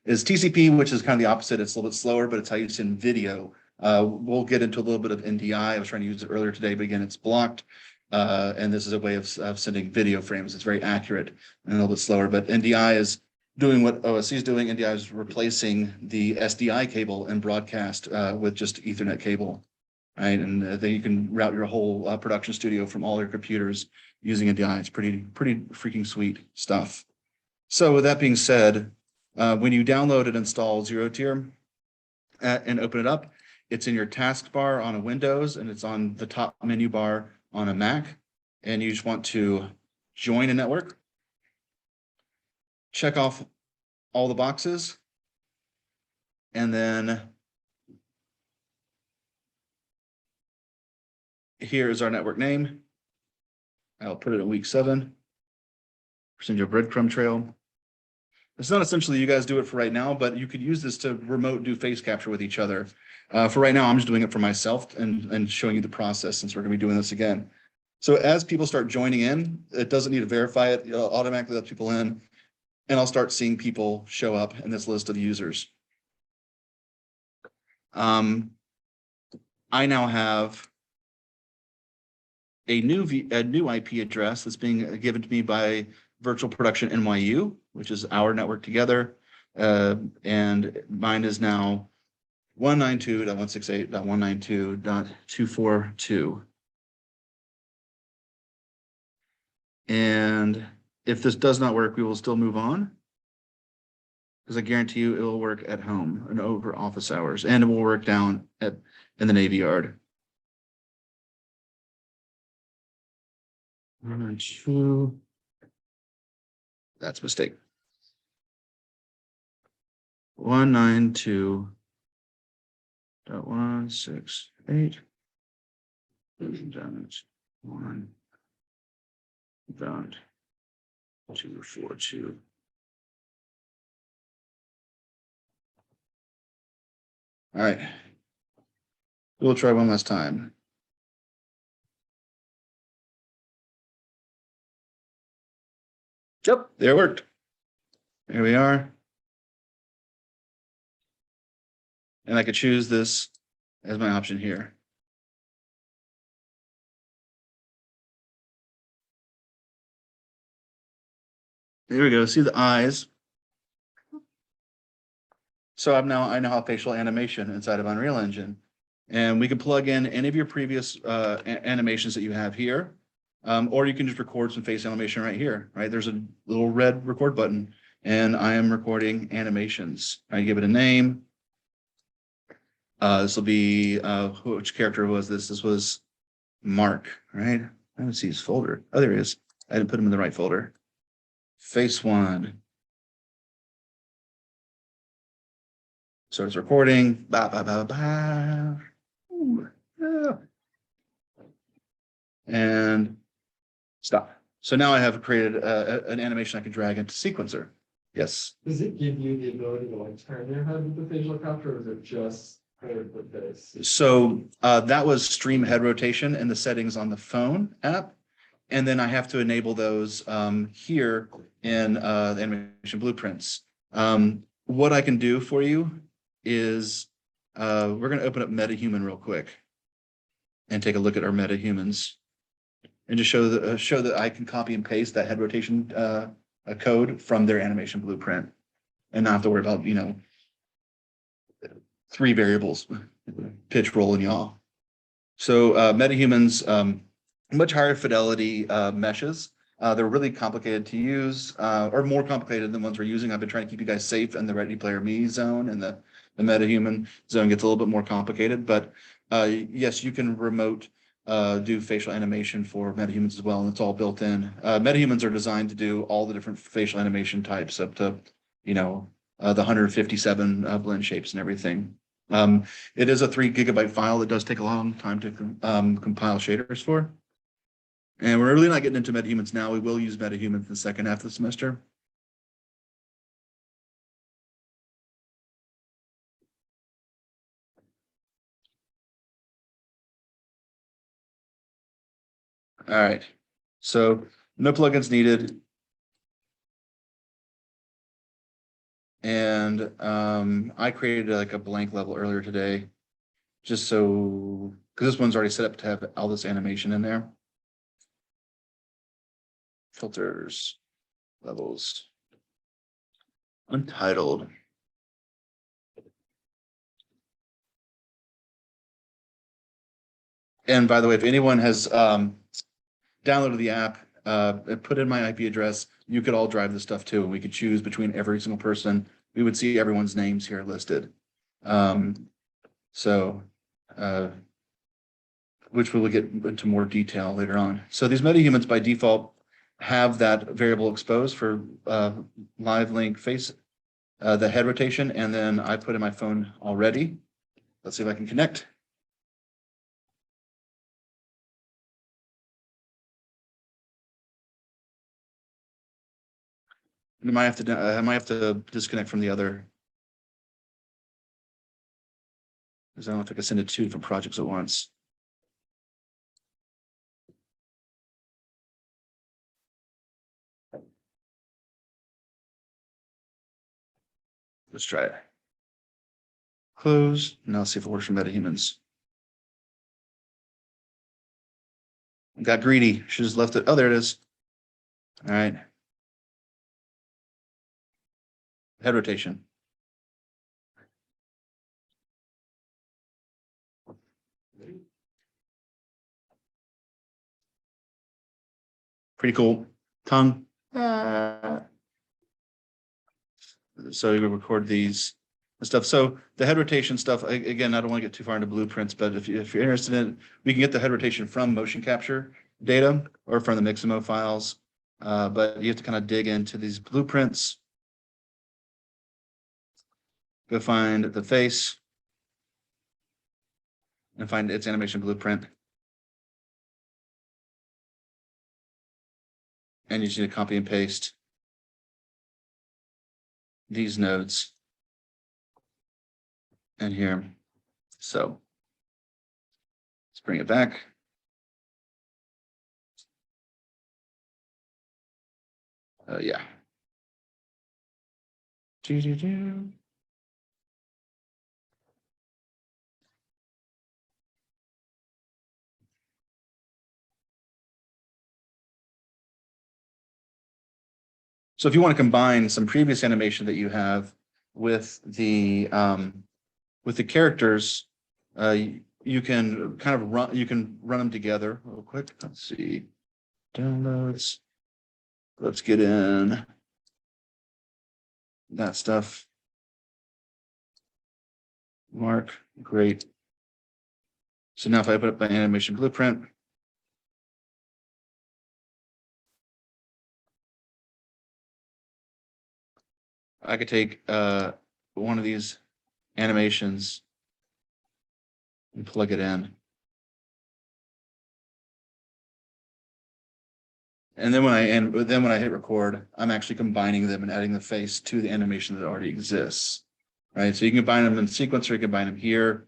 is TCP, which is kind of the opposite. It's a little bit slower, but it's how you send video. We'll get into a little bit of NDI. I was trying to use it earlier today, but again, it's blocked. And this is a way of sending video frames. It's very accurate and a little bit slower, but NDI is doing what OSC is doing. NDI is replacing the SDI cable and broadcast with just Ethernet cable. Right, and then you can route your whole production studio from all your computers using NDI. It's pretty freaking sweet stuff. So with that being said, when you download and install Zero Tier and open it up, it's in your taskbar on a Windows, and it's on the top menu bar on a Mac, and you just want to join a network, check off all the boxes, and then here is our network name. I'll put it in week 7. Send you a breadcrumb trail. It's not essentially you guys do it for right now, but you could use this to remote do face capture with each other. For right now, I'm just doing it for myself and showing you the process since we're going to be doing this again. So as people start joining in, it doesn't need to verify it. It'll automatically let people in, and I'll start seeing people show up in this list of users. I now have a new IP address that's being given to me by Virtual Production NYU, which is our network together. And mine is now 192.168.192.242. And if this does not work, we will still move on, because I guarantee you it will work at home and over office hours, and it will work down in the Navy Yard. 192. That's a mistake. 192.168.1.242. All right. We'll try one last time. Yep, there it worked. There we are. And I could choose this as my option here. There we go. See the eyes. So I know how facial animation inside of Unreal Engine, and we can plug in any of your previous animations that you have here, or you can just record some face animation right here. Right, there's a little red record button, and I am recording animations. I give it a name. This will be which character was this? This was Mark, right? I don't see his folder. Oh, there he is. I didn't put him in the right folder. Face 1. So it's recording. Bah, bah, bah, bah. Ooh, yeah. And stop. So now I have created an animation I can drag into Sequencer. Yes. Does it give you the ability to like turn your head with the facial capture, or is it just the face? So that was stream head rotation in the settings on the phone app. And then I have to enable those here in the animation blueprints. What I can do for you is we're going to open up MetaHuman real quick and take a look at our MetaHumans, and just show that I can copy and paste that head rotation code from their animation blueprint and not have to worry about, 3 variables, pitch, roll, and yaw. So MetaHumans, much higher fidelity meshes. They're really complicated to use, or more complicated than ones we're using. I've been trying to keep you guys safe in the Ready Player Me zone, and the MetaHuman zone gets a little bit more complicated. But yes, you can remote do facial animation for MetaHumans as well, and it's all built in. MetaHumans are designed to do all the different facial animation types up to, the 157 blend shapes and everything. It is a 3 GB file that does take a long time to compile shaders for. And we're really not getting into MetaHumans now. We will use MetaHumans in the second half of the semester. All right. So no plugins needed. And I created like a blank level earlier today, just so, because this one's already set up to have all this animation in there. Filters, levels, untitled. And by the way, if anyone has downloaded the app, and put in my IP address, you could all drive this stuff too, and we could choose between every single person. We would see everyone's names here listed. So which we will get into more detail later on. So these metahumans by default have that variable exposed for live link face, the head rotation, and then I put in my phone already. Let's see if I can connect. I might have to disconnect from the other. Because I don't know if I can send it to 2 different projects at once. Let's try it. Close. Now let's see if it works for metahumans. Got greedy. Should have left it. Oh, there it is. All right. Head rotation. Pretty cool. Tongue. So you record these and stuff. So the head rotation stuff, again, I don't want to get too far into blueprints, but if you're interested in it, we can get the head rotation from motion capture data or from the Mixamo files. But you have to kind of dig into these blueprints. Go find the face and find its animation blueprint. And you just need to copy and paste these nodes in here. So let's bring it back. Yeah. So if you want to combine some previous animation that you have with the characters, you can kind of run them together real quick. Let's see. Downloads. Let's get in that stuff. Mark, great. So now if I put up my animation blueprint, I could take one of these animations and plug it in. And then when I hit record, I'm actually combining them and adding the face to the animation that already exists. Right. So you can combine them in sequence or you can combine them here.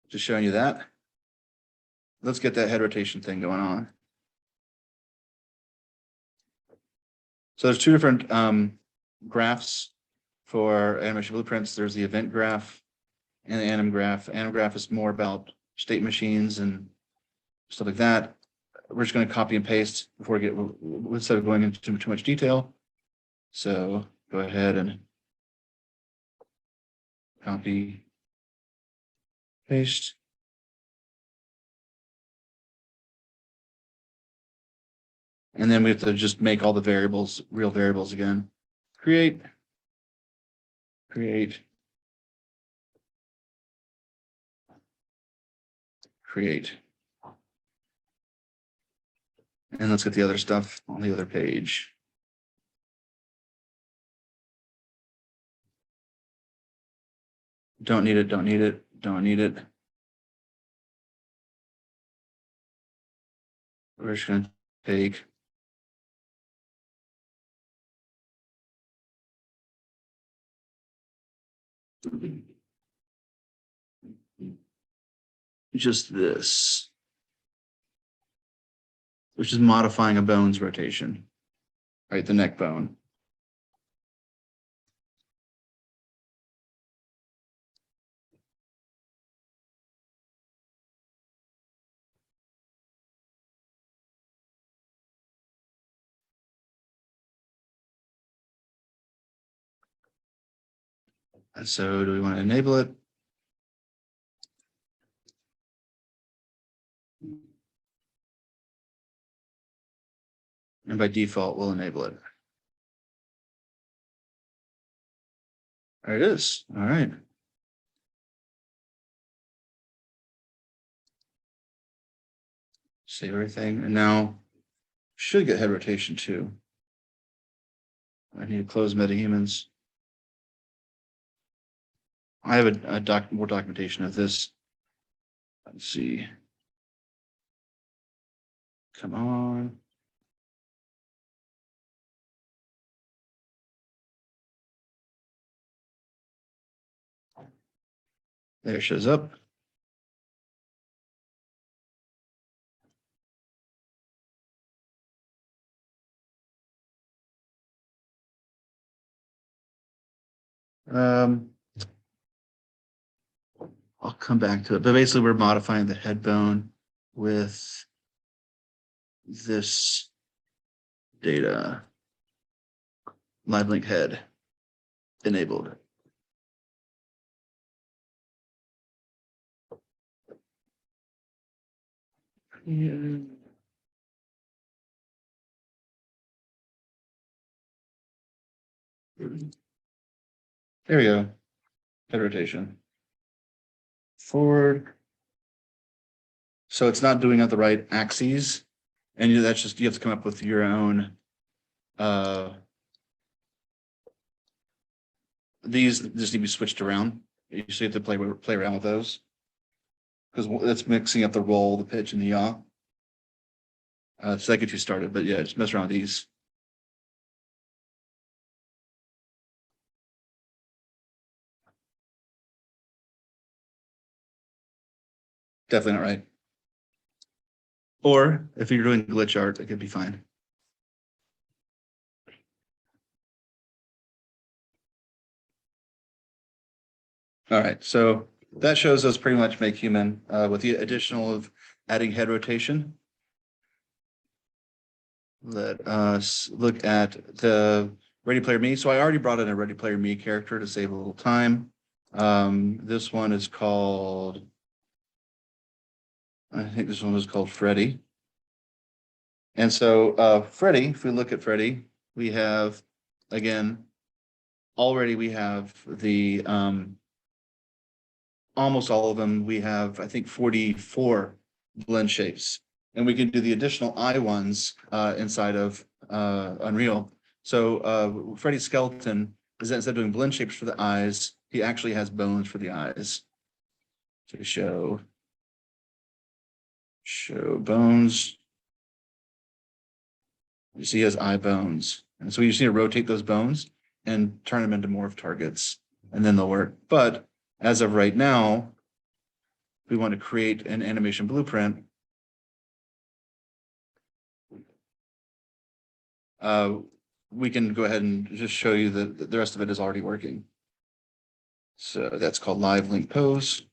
Just showing you that. Let's get that head rotation thing going on. So there's 2 different graphs for animation blueprints. There's the event graph and the anim graph. Anim graph is more about state machines and stuff like that. We're just going to copy and paste before we get, instead of going into too much detail. So go ahead and copy, paste. And then we have to just make all the variables, real variables again. Create. And let's get the other stuff on the other page. Don't need it. We're just going to take just this, which is modifying a bone's rotation, right? The neck bone. And so do we want to enable it? And by default, we'll enable it. There it is. All right. Save everything, and now should get head rotation too. I need to close metahumans. I have more documentation of this. Let's see. Come on. There it shows up. I'll come back to it, but basically we're modifying the head bone with this data. Live link head enabled. Yeah. There we go. Head rotation. Forward. So it's not doing it the right axes. And that's just, you have to come up with your own. These just need to be switched around. You just have to play around with those. Because it's mixing up the roll, the pitch, and the yaw. So that gets you started, but yeah, just mess around with these. Definitely not right. Or if you're doing glitch art, it could be fine. All right, so that shows us pretty much make human with the additional of adding head rotation. Let us look at the Ready Player Me. So I already brought in a Ready Player Me character to save a little time. This one is called, I think this one was called Freddy. And so Freddy, if we look at Freddy, we have, again, already we have the almost all of them. We have, I think, 44 blend shapes. And we can do the additional eye ones inside of Unreal. So Freddy's skeleton is that instead of doing blend shapes for the eyes, he actually has bones for the eyes. So show bones. You see he has eye bones. And so we just need to rotate those bones and turn them into morph targets, and then they'll work. But as of right now, we want to create an animation blueprint. We can go ahead and just show you that the rest of it is already working. So that's called live link pose.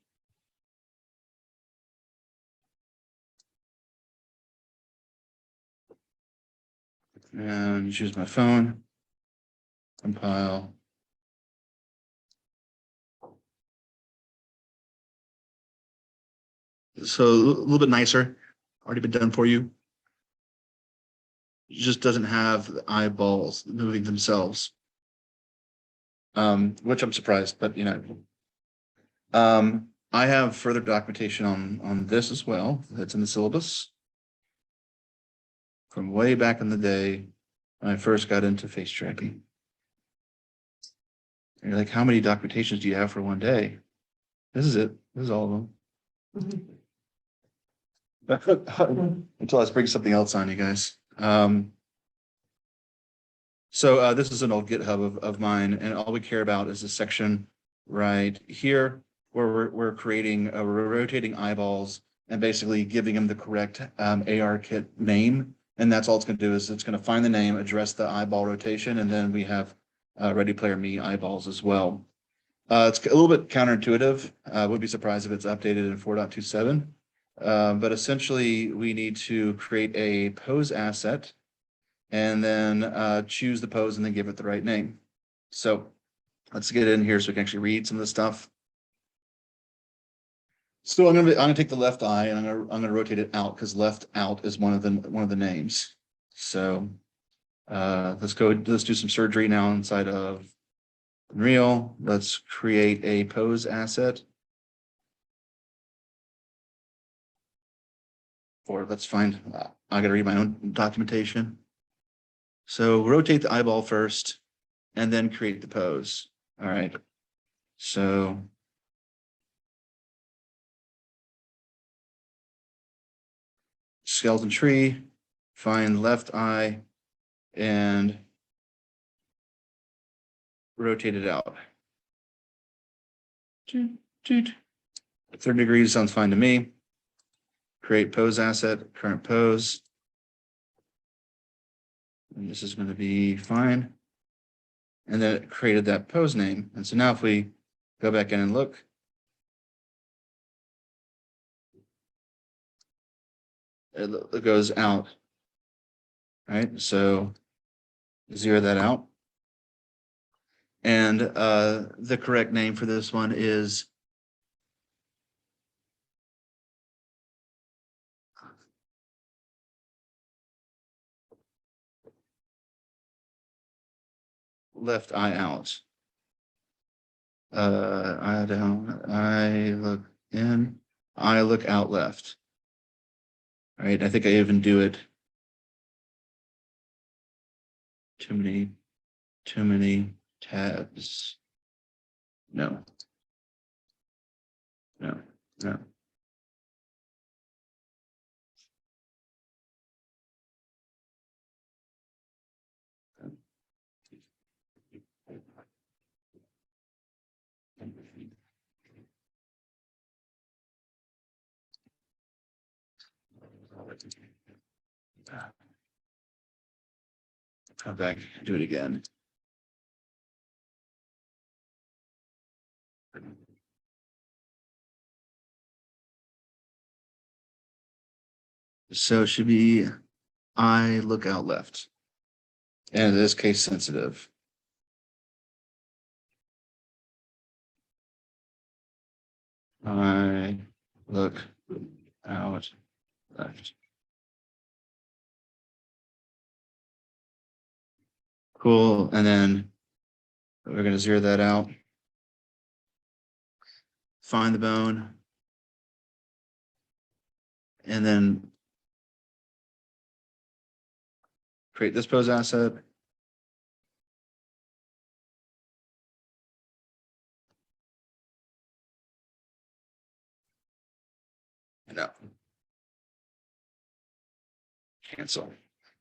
And choose my phone, compile. So a little bit nicer, already been done for you. It just doesn't have the eyeballs moving themselves. Which I'm surprised, but you know. I have further documentation on this as well. That's in the syllabus. From way back in the day when I first got into face tracking. And you're like, how many documentations do you have for one day? This is it. This is all of them. Until I bring something else on you guys. So this is an old GitHub of mine, and all we care about is this section right here where we're creating, we're rotating eyeballs and basically giving them the correct AR kit name. And that's all it's going to do is it's going to find the name, address the eyeball rotation, and then we have Ready Player Me eyeballs as well. It's a little bit counterintuitive. Would be surprised if it's updated in 4.27. But essentially, we need to create a pose asset and then choose the pose and then give it the right name. So let's get in here so we can actually read some of the stuff. So I'm gonna take the left eye and I'm gonna rotate it out because left out is one of the names. So let's do some surgery now inside of Unreal. Let's create a pose asset. Or that's fine. I gotta read my own documentation. So rotate the eyeball first and then create the pose. All right. So. Skeleton tree, find left eye and rotate it out. 30 degrees sounds fine to me. Create pose asset, current pose. And this is going to be fine. And then it created that pose name. And so now if we go back in and look, it goes out. Right, so zero that out. And the correct name for this one is left eye out. Eye down, I look in, I look out left. All right, I think I even do it. Too many tabs. No. No, no. Come back, do it again. So it should be I look out left. And it is case sensitive. I look out left. Cool. And then we're going to zero that out. Find the bone. And then create this pose asset. No. Cancel.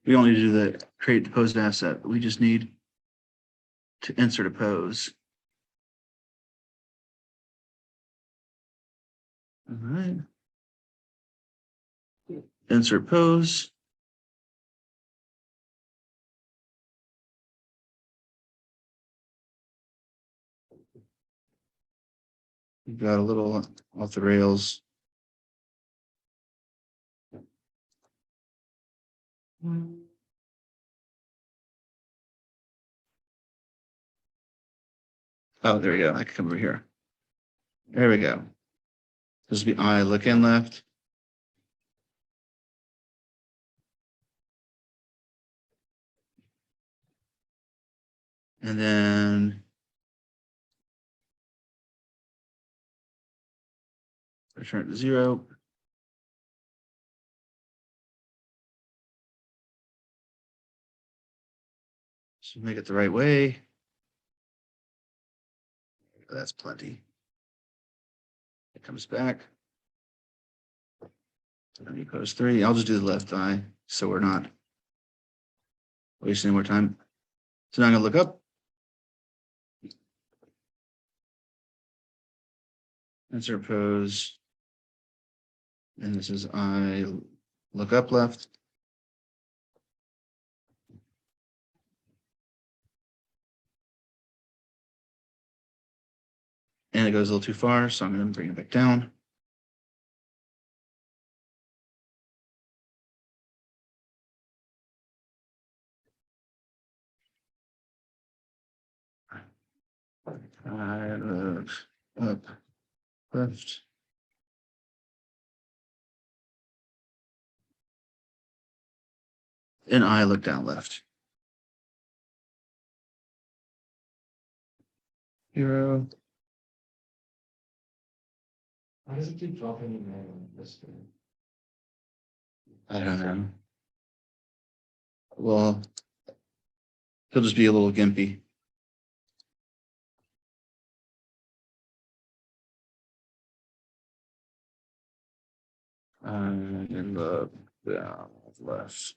We don't need to do the create the pose asset. We just need to insert a pose. All right. Insert pose. We've got a little off the rails. Oh, there we go. I can come over here. There we go. This will be I look in left. And then return to 0. So make it the right way. That's plenty. It comes back. Let me pose 3. I'll just do the left eye so we're not wasting any more time. So now I'm going to look up. Insert pose. And this is I look up left. And it goes a little too far, so I'm going to bring it back down. I look up left. And I look down left. 0. Why does it keep dropping in there on this thing? I don't know. Well, he'll just be a little gimpy. In the left.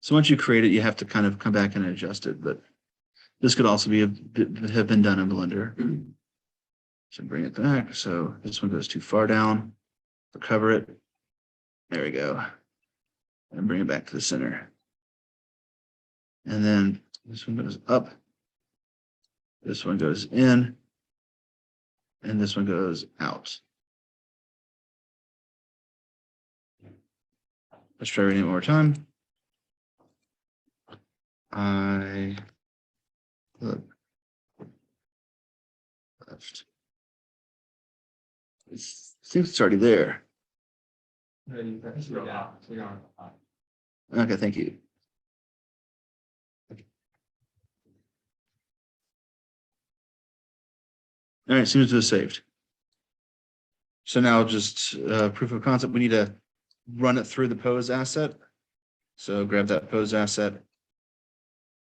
So once you create it, you have to kind of come back and adjust it, but this could also be have been done in Blender. So bring it back. So this one goes too far down. Recover it. There we go. And bring it back to the center. And then this one goes up. This one goes in. And this one goes out. Let's try reading it one more time. I look left. It seems it's already there. Okay, thank you. All right, seems to have saved. So now just proof of concept, we need to run it through the pose asset. So grab that pose asset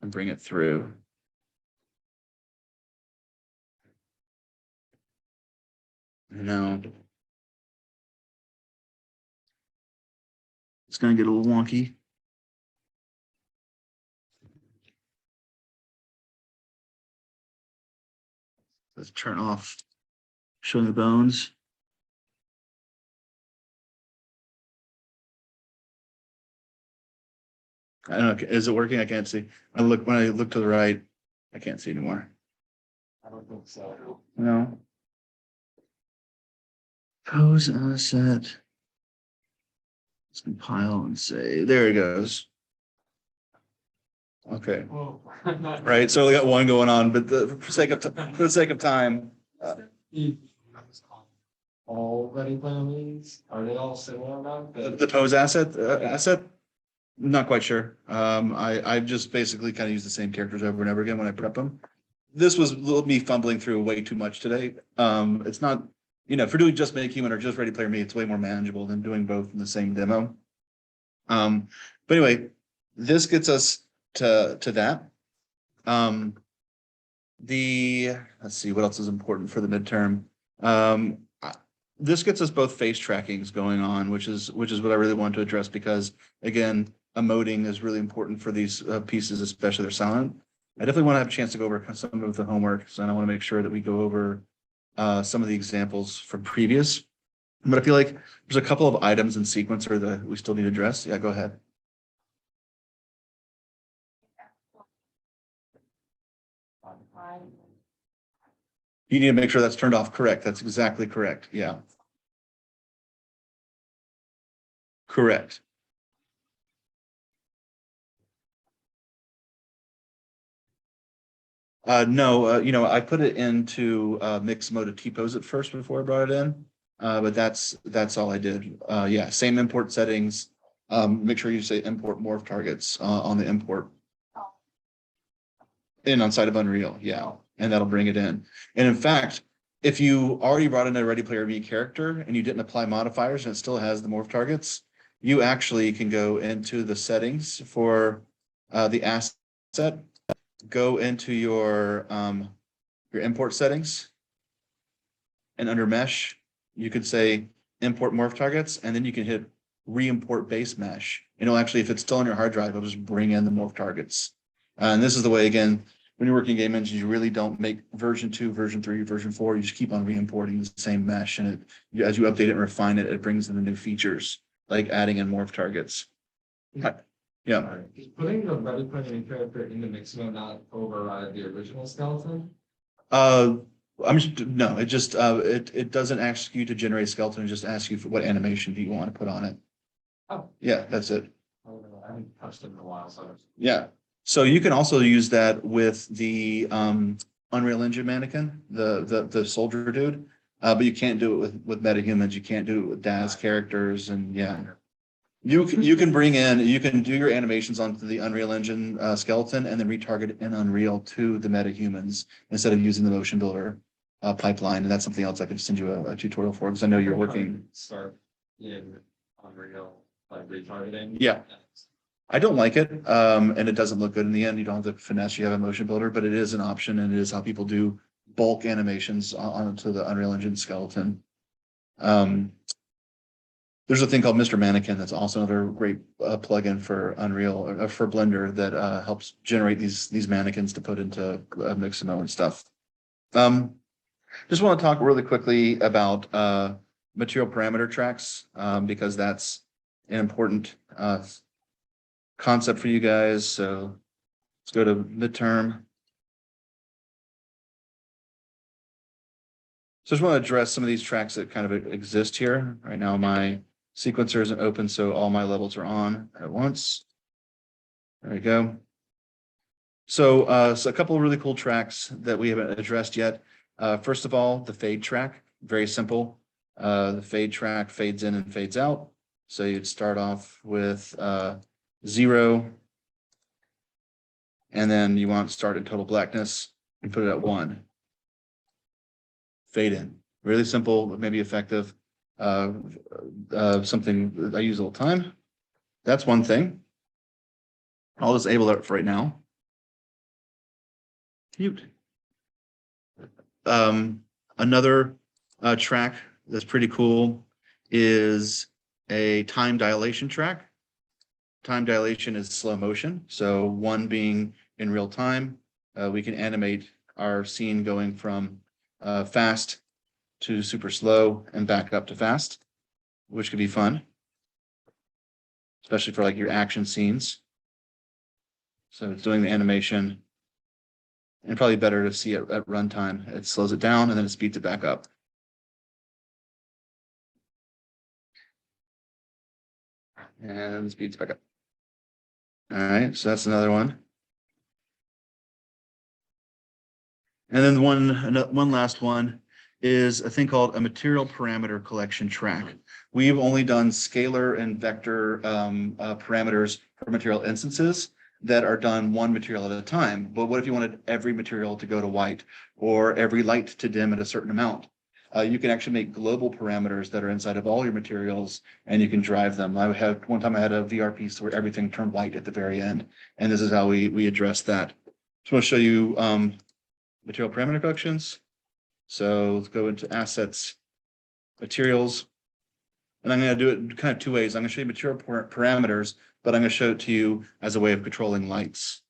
and bring it through. Now it's going to get a little wonky. Let's turn off showing the bones. I don't know. Is it working? I can't see. When I look to the right, I can't see anymore. I don't think so. No. Pose asset. Let's compile and say, there it goes. Okay. Whoa. Right. So we got one going on, but for the sake of time. All ready player meetings, are they all similar enough? The pose asset, not quite sure. I just basically kind of use the same characters over and over again when I prep them. This was me fumbling through way too much today. It's not, if you're doing just Make Human or just Ready Player Me, it's way more manageable than doing both in the same demo. But anyway, this gets us to that. Let's see what else is important for the midterm. This gets us both face trackings going on, which is what I really want to address, because again, emoting is really important for these pieces, especially they're silent. I definitely want to have a chance to go over some of the homework, so I want to make sure that we go over some of the examples from previous. But I feel like there's a couple of items in sequencer that we still need to address. Yeah, go ahead. You need to make sure that's turned off. Correct. That's exactly correct. Yeah. Correct. No, I put it into mix mode to T-pose it first before I brought it in. But that's all I did. Yeah, same import settings. Make sure you say import morph targets on the import. In on side of Unreal, yeah. And that'll bring it in. And in fact, if you already brought in a Ready Player Me character and you didn't apply modifiers and it still has the morph targets, you actually can go into the settings for the asset, go into your import settings, and under mesh, you could say import morph targets, and then you can hit re-import base mesh. Actually, if it's still on your hard drive, it'll just bring in the morph targets. And this is the way, again, when you're working game engines, you really don't make version 2, version 3, version 4. You just keep on re-importing the same mesh. And as you update it and refine it, it brings in the new features, like adding in morph targets. Yeah. Is putting the Ready Player Me character in the mix mode not override the original skeleton? No, it just it doesn't ask you to generate a skeleton. It just asks you for what animation do you want to put on it. Oh. Yeah, that's it. I haven't touched it in a while, so. Yeah. So you can also use that with the Unreal Engine mannequin, the soldier dude, but you can't do it with metahumans. You can't do it with DAZ characters, and yeah. You can bring in, you can do your animations onto the Unreal Engine skeleton and then retarget it in Unreal to the metahumans instead of using the motion builder pipeline. And that's something else I could send you a tutorial for, because I know you're working. Start in Unreal, like retargeting. Yeah. I don't like it, and it doesn't look good in the end. You don't have the finesse you have a motion builder, but it is an option, and it is how people do bulk animations onto the Unreal Engine skeleton. There's a thing called Mr. Mannequin that's also another great plugin for Unreal for Blender that helps generate these mannequins to put into Mixamo and stuff. Just want to talk really quickly about material parameter tracks because that's an important concept for you guys. So let's go to midterm. So I just want to address some of these tracks that kind of exist here. Right now, my sequencer isn't open, so all my levels are on at once. There we go. So, so a couple of really cool tracks that we haven't addressed yet. First of all, the fade track, very simple. The fade track fades in and fades out. So you'd start off with 0, and then you want to start at total blackness and put it at 1. Fade in, really simple, but maybe effective. Something I use all the time. That's one thing. I'll disable it for right now. Cute. Another track that's pretty cool is a time dilation track. Time dilation is slow motion. So 1 being in real time, we can animate our scene going from fast to super slow and back up to fast, which could be fun, especially for like your action scenes. So it's doing the animation, and probably better to see it at runtime. It slows it down and then it speeds it back up. And speeds back up. All right, so that's another one. And then one last one is a thing called a material parameter collection track. We've only done scalar and vector parameters for material instances that are done one material at a time. But what if you wanted every material to go to white or every light to dim at a certain amount? You can actually make global parameters that are inside of all your materials, and you can drive them. One time I had a VR piece where everything turned white at the very end, and this is how we address that. Just want to show you material parameter collections. So let's go into assets, materials, and I'm going to do it kind of 2 ways. I'm going to show you material parameters, but I'm going to show it to you as a way of controlling lights.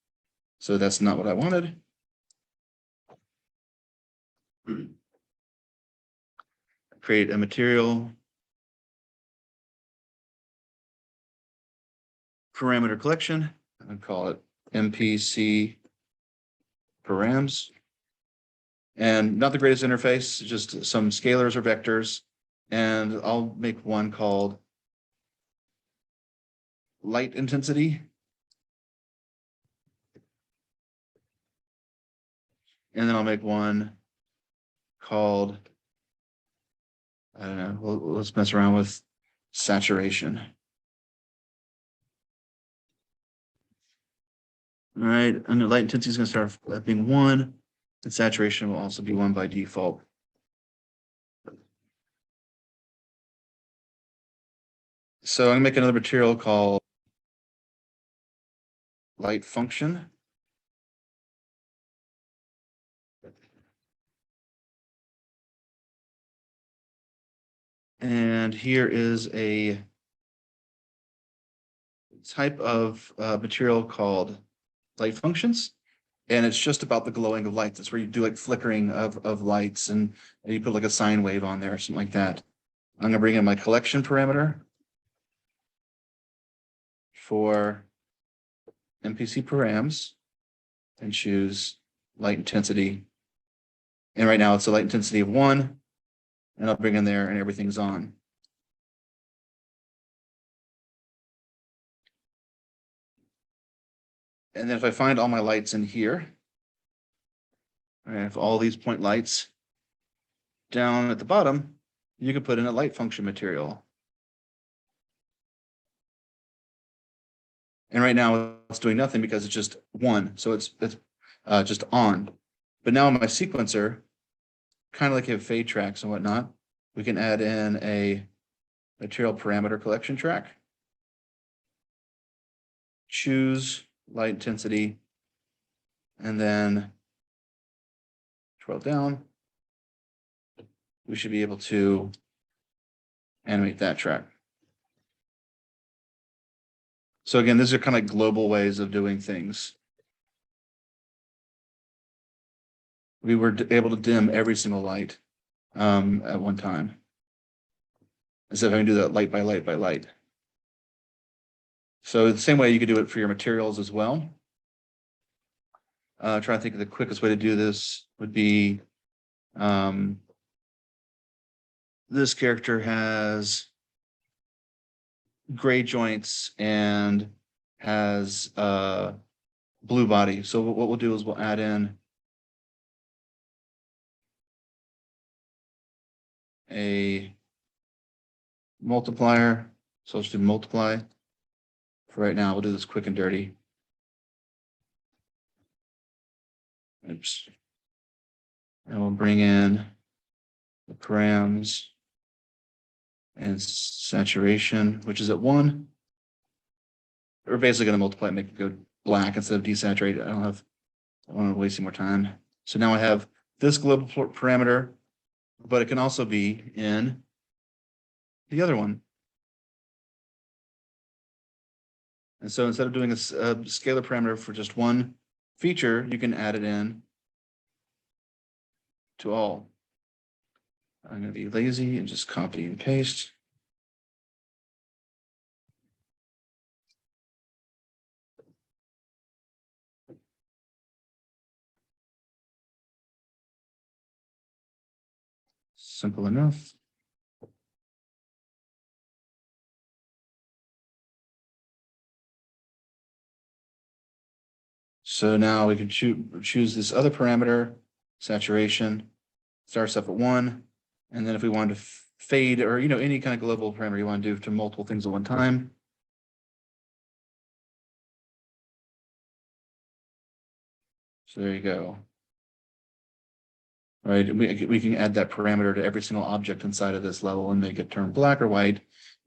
So that's not what I wanted. Create a material parameter collection and call it MPC params. And not the greatest interface, just some scalars or vectors. And I'll make one called light intensity. And then I'll make one called, I don't know, let's mess around with saturation. All right, and the light intensity is going to start being 1, and saturation will also be 1 by default. So I'm going to make another material called light function. And here is a type of material called light functions. And it's just about the glowing of lights. It's where you do like flickering of lights and you put like a sine wave on there or something like that. I'm going to bring in my collection parameter for MPC params and choose light intensity. And right now it's a light intensity of 1. And I'll bring in there and everything's on. And then if I find all my lights in here, I have all these point lights down at the bottom, you can put in a light function material. And right now it's doing nothing because it's just one. So it's just on. But now in my sequencer, kind of like you have fade tracks and whatnot, we can add in a material parameter collection track. Choose light intensity, and then scroll down. We should be able to animate that track. So again, these are kind of like global ways of doing things. We were able to dim every single light at one time, instead of having to do that light by light by light. So the same way you could do it for your materials as well. Trying to think of the quickest way to do this would be this character has gray joints and has blue body. So what we'll do is we'll add in a multiplier. So let's do multiply. For right now, we'll do this quick and dirty. Oops. And we'll bring in the params and saturation, which is at 1. We're basically going to multiply and make it go black instead of desaturate. I don't want to waste any more time. So now I have this global parameter, but it can also be in the other one. And so instead of doing a scalar parameter for just one feature, you can add it in to all. I'm going to be lazy and just copy and paste. Simple enough. So now we can choose this other parameter, saturation, starts off at 1. And then if we wanted to fade or, any kind of global parameter you want to do to multiple things at one time. So there you go. All right, we can add that parameter to every single object inside of this level and make it turn black or white.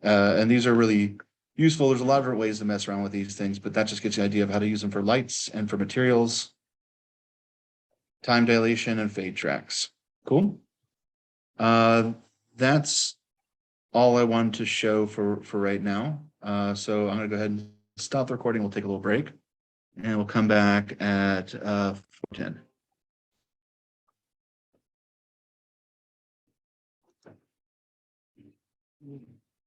And these are really useful. There's a lot of different ways to mess around with these things, but that just gets you an idea of how to use them for lights and for materials, time dilation, and fade tracks. Cool. That's all I wanted to show for right now. So I'm going to go ahead and stop the recording. We'll take a little break, and we'll come back at 4:10.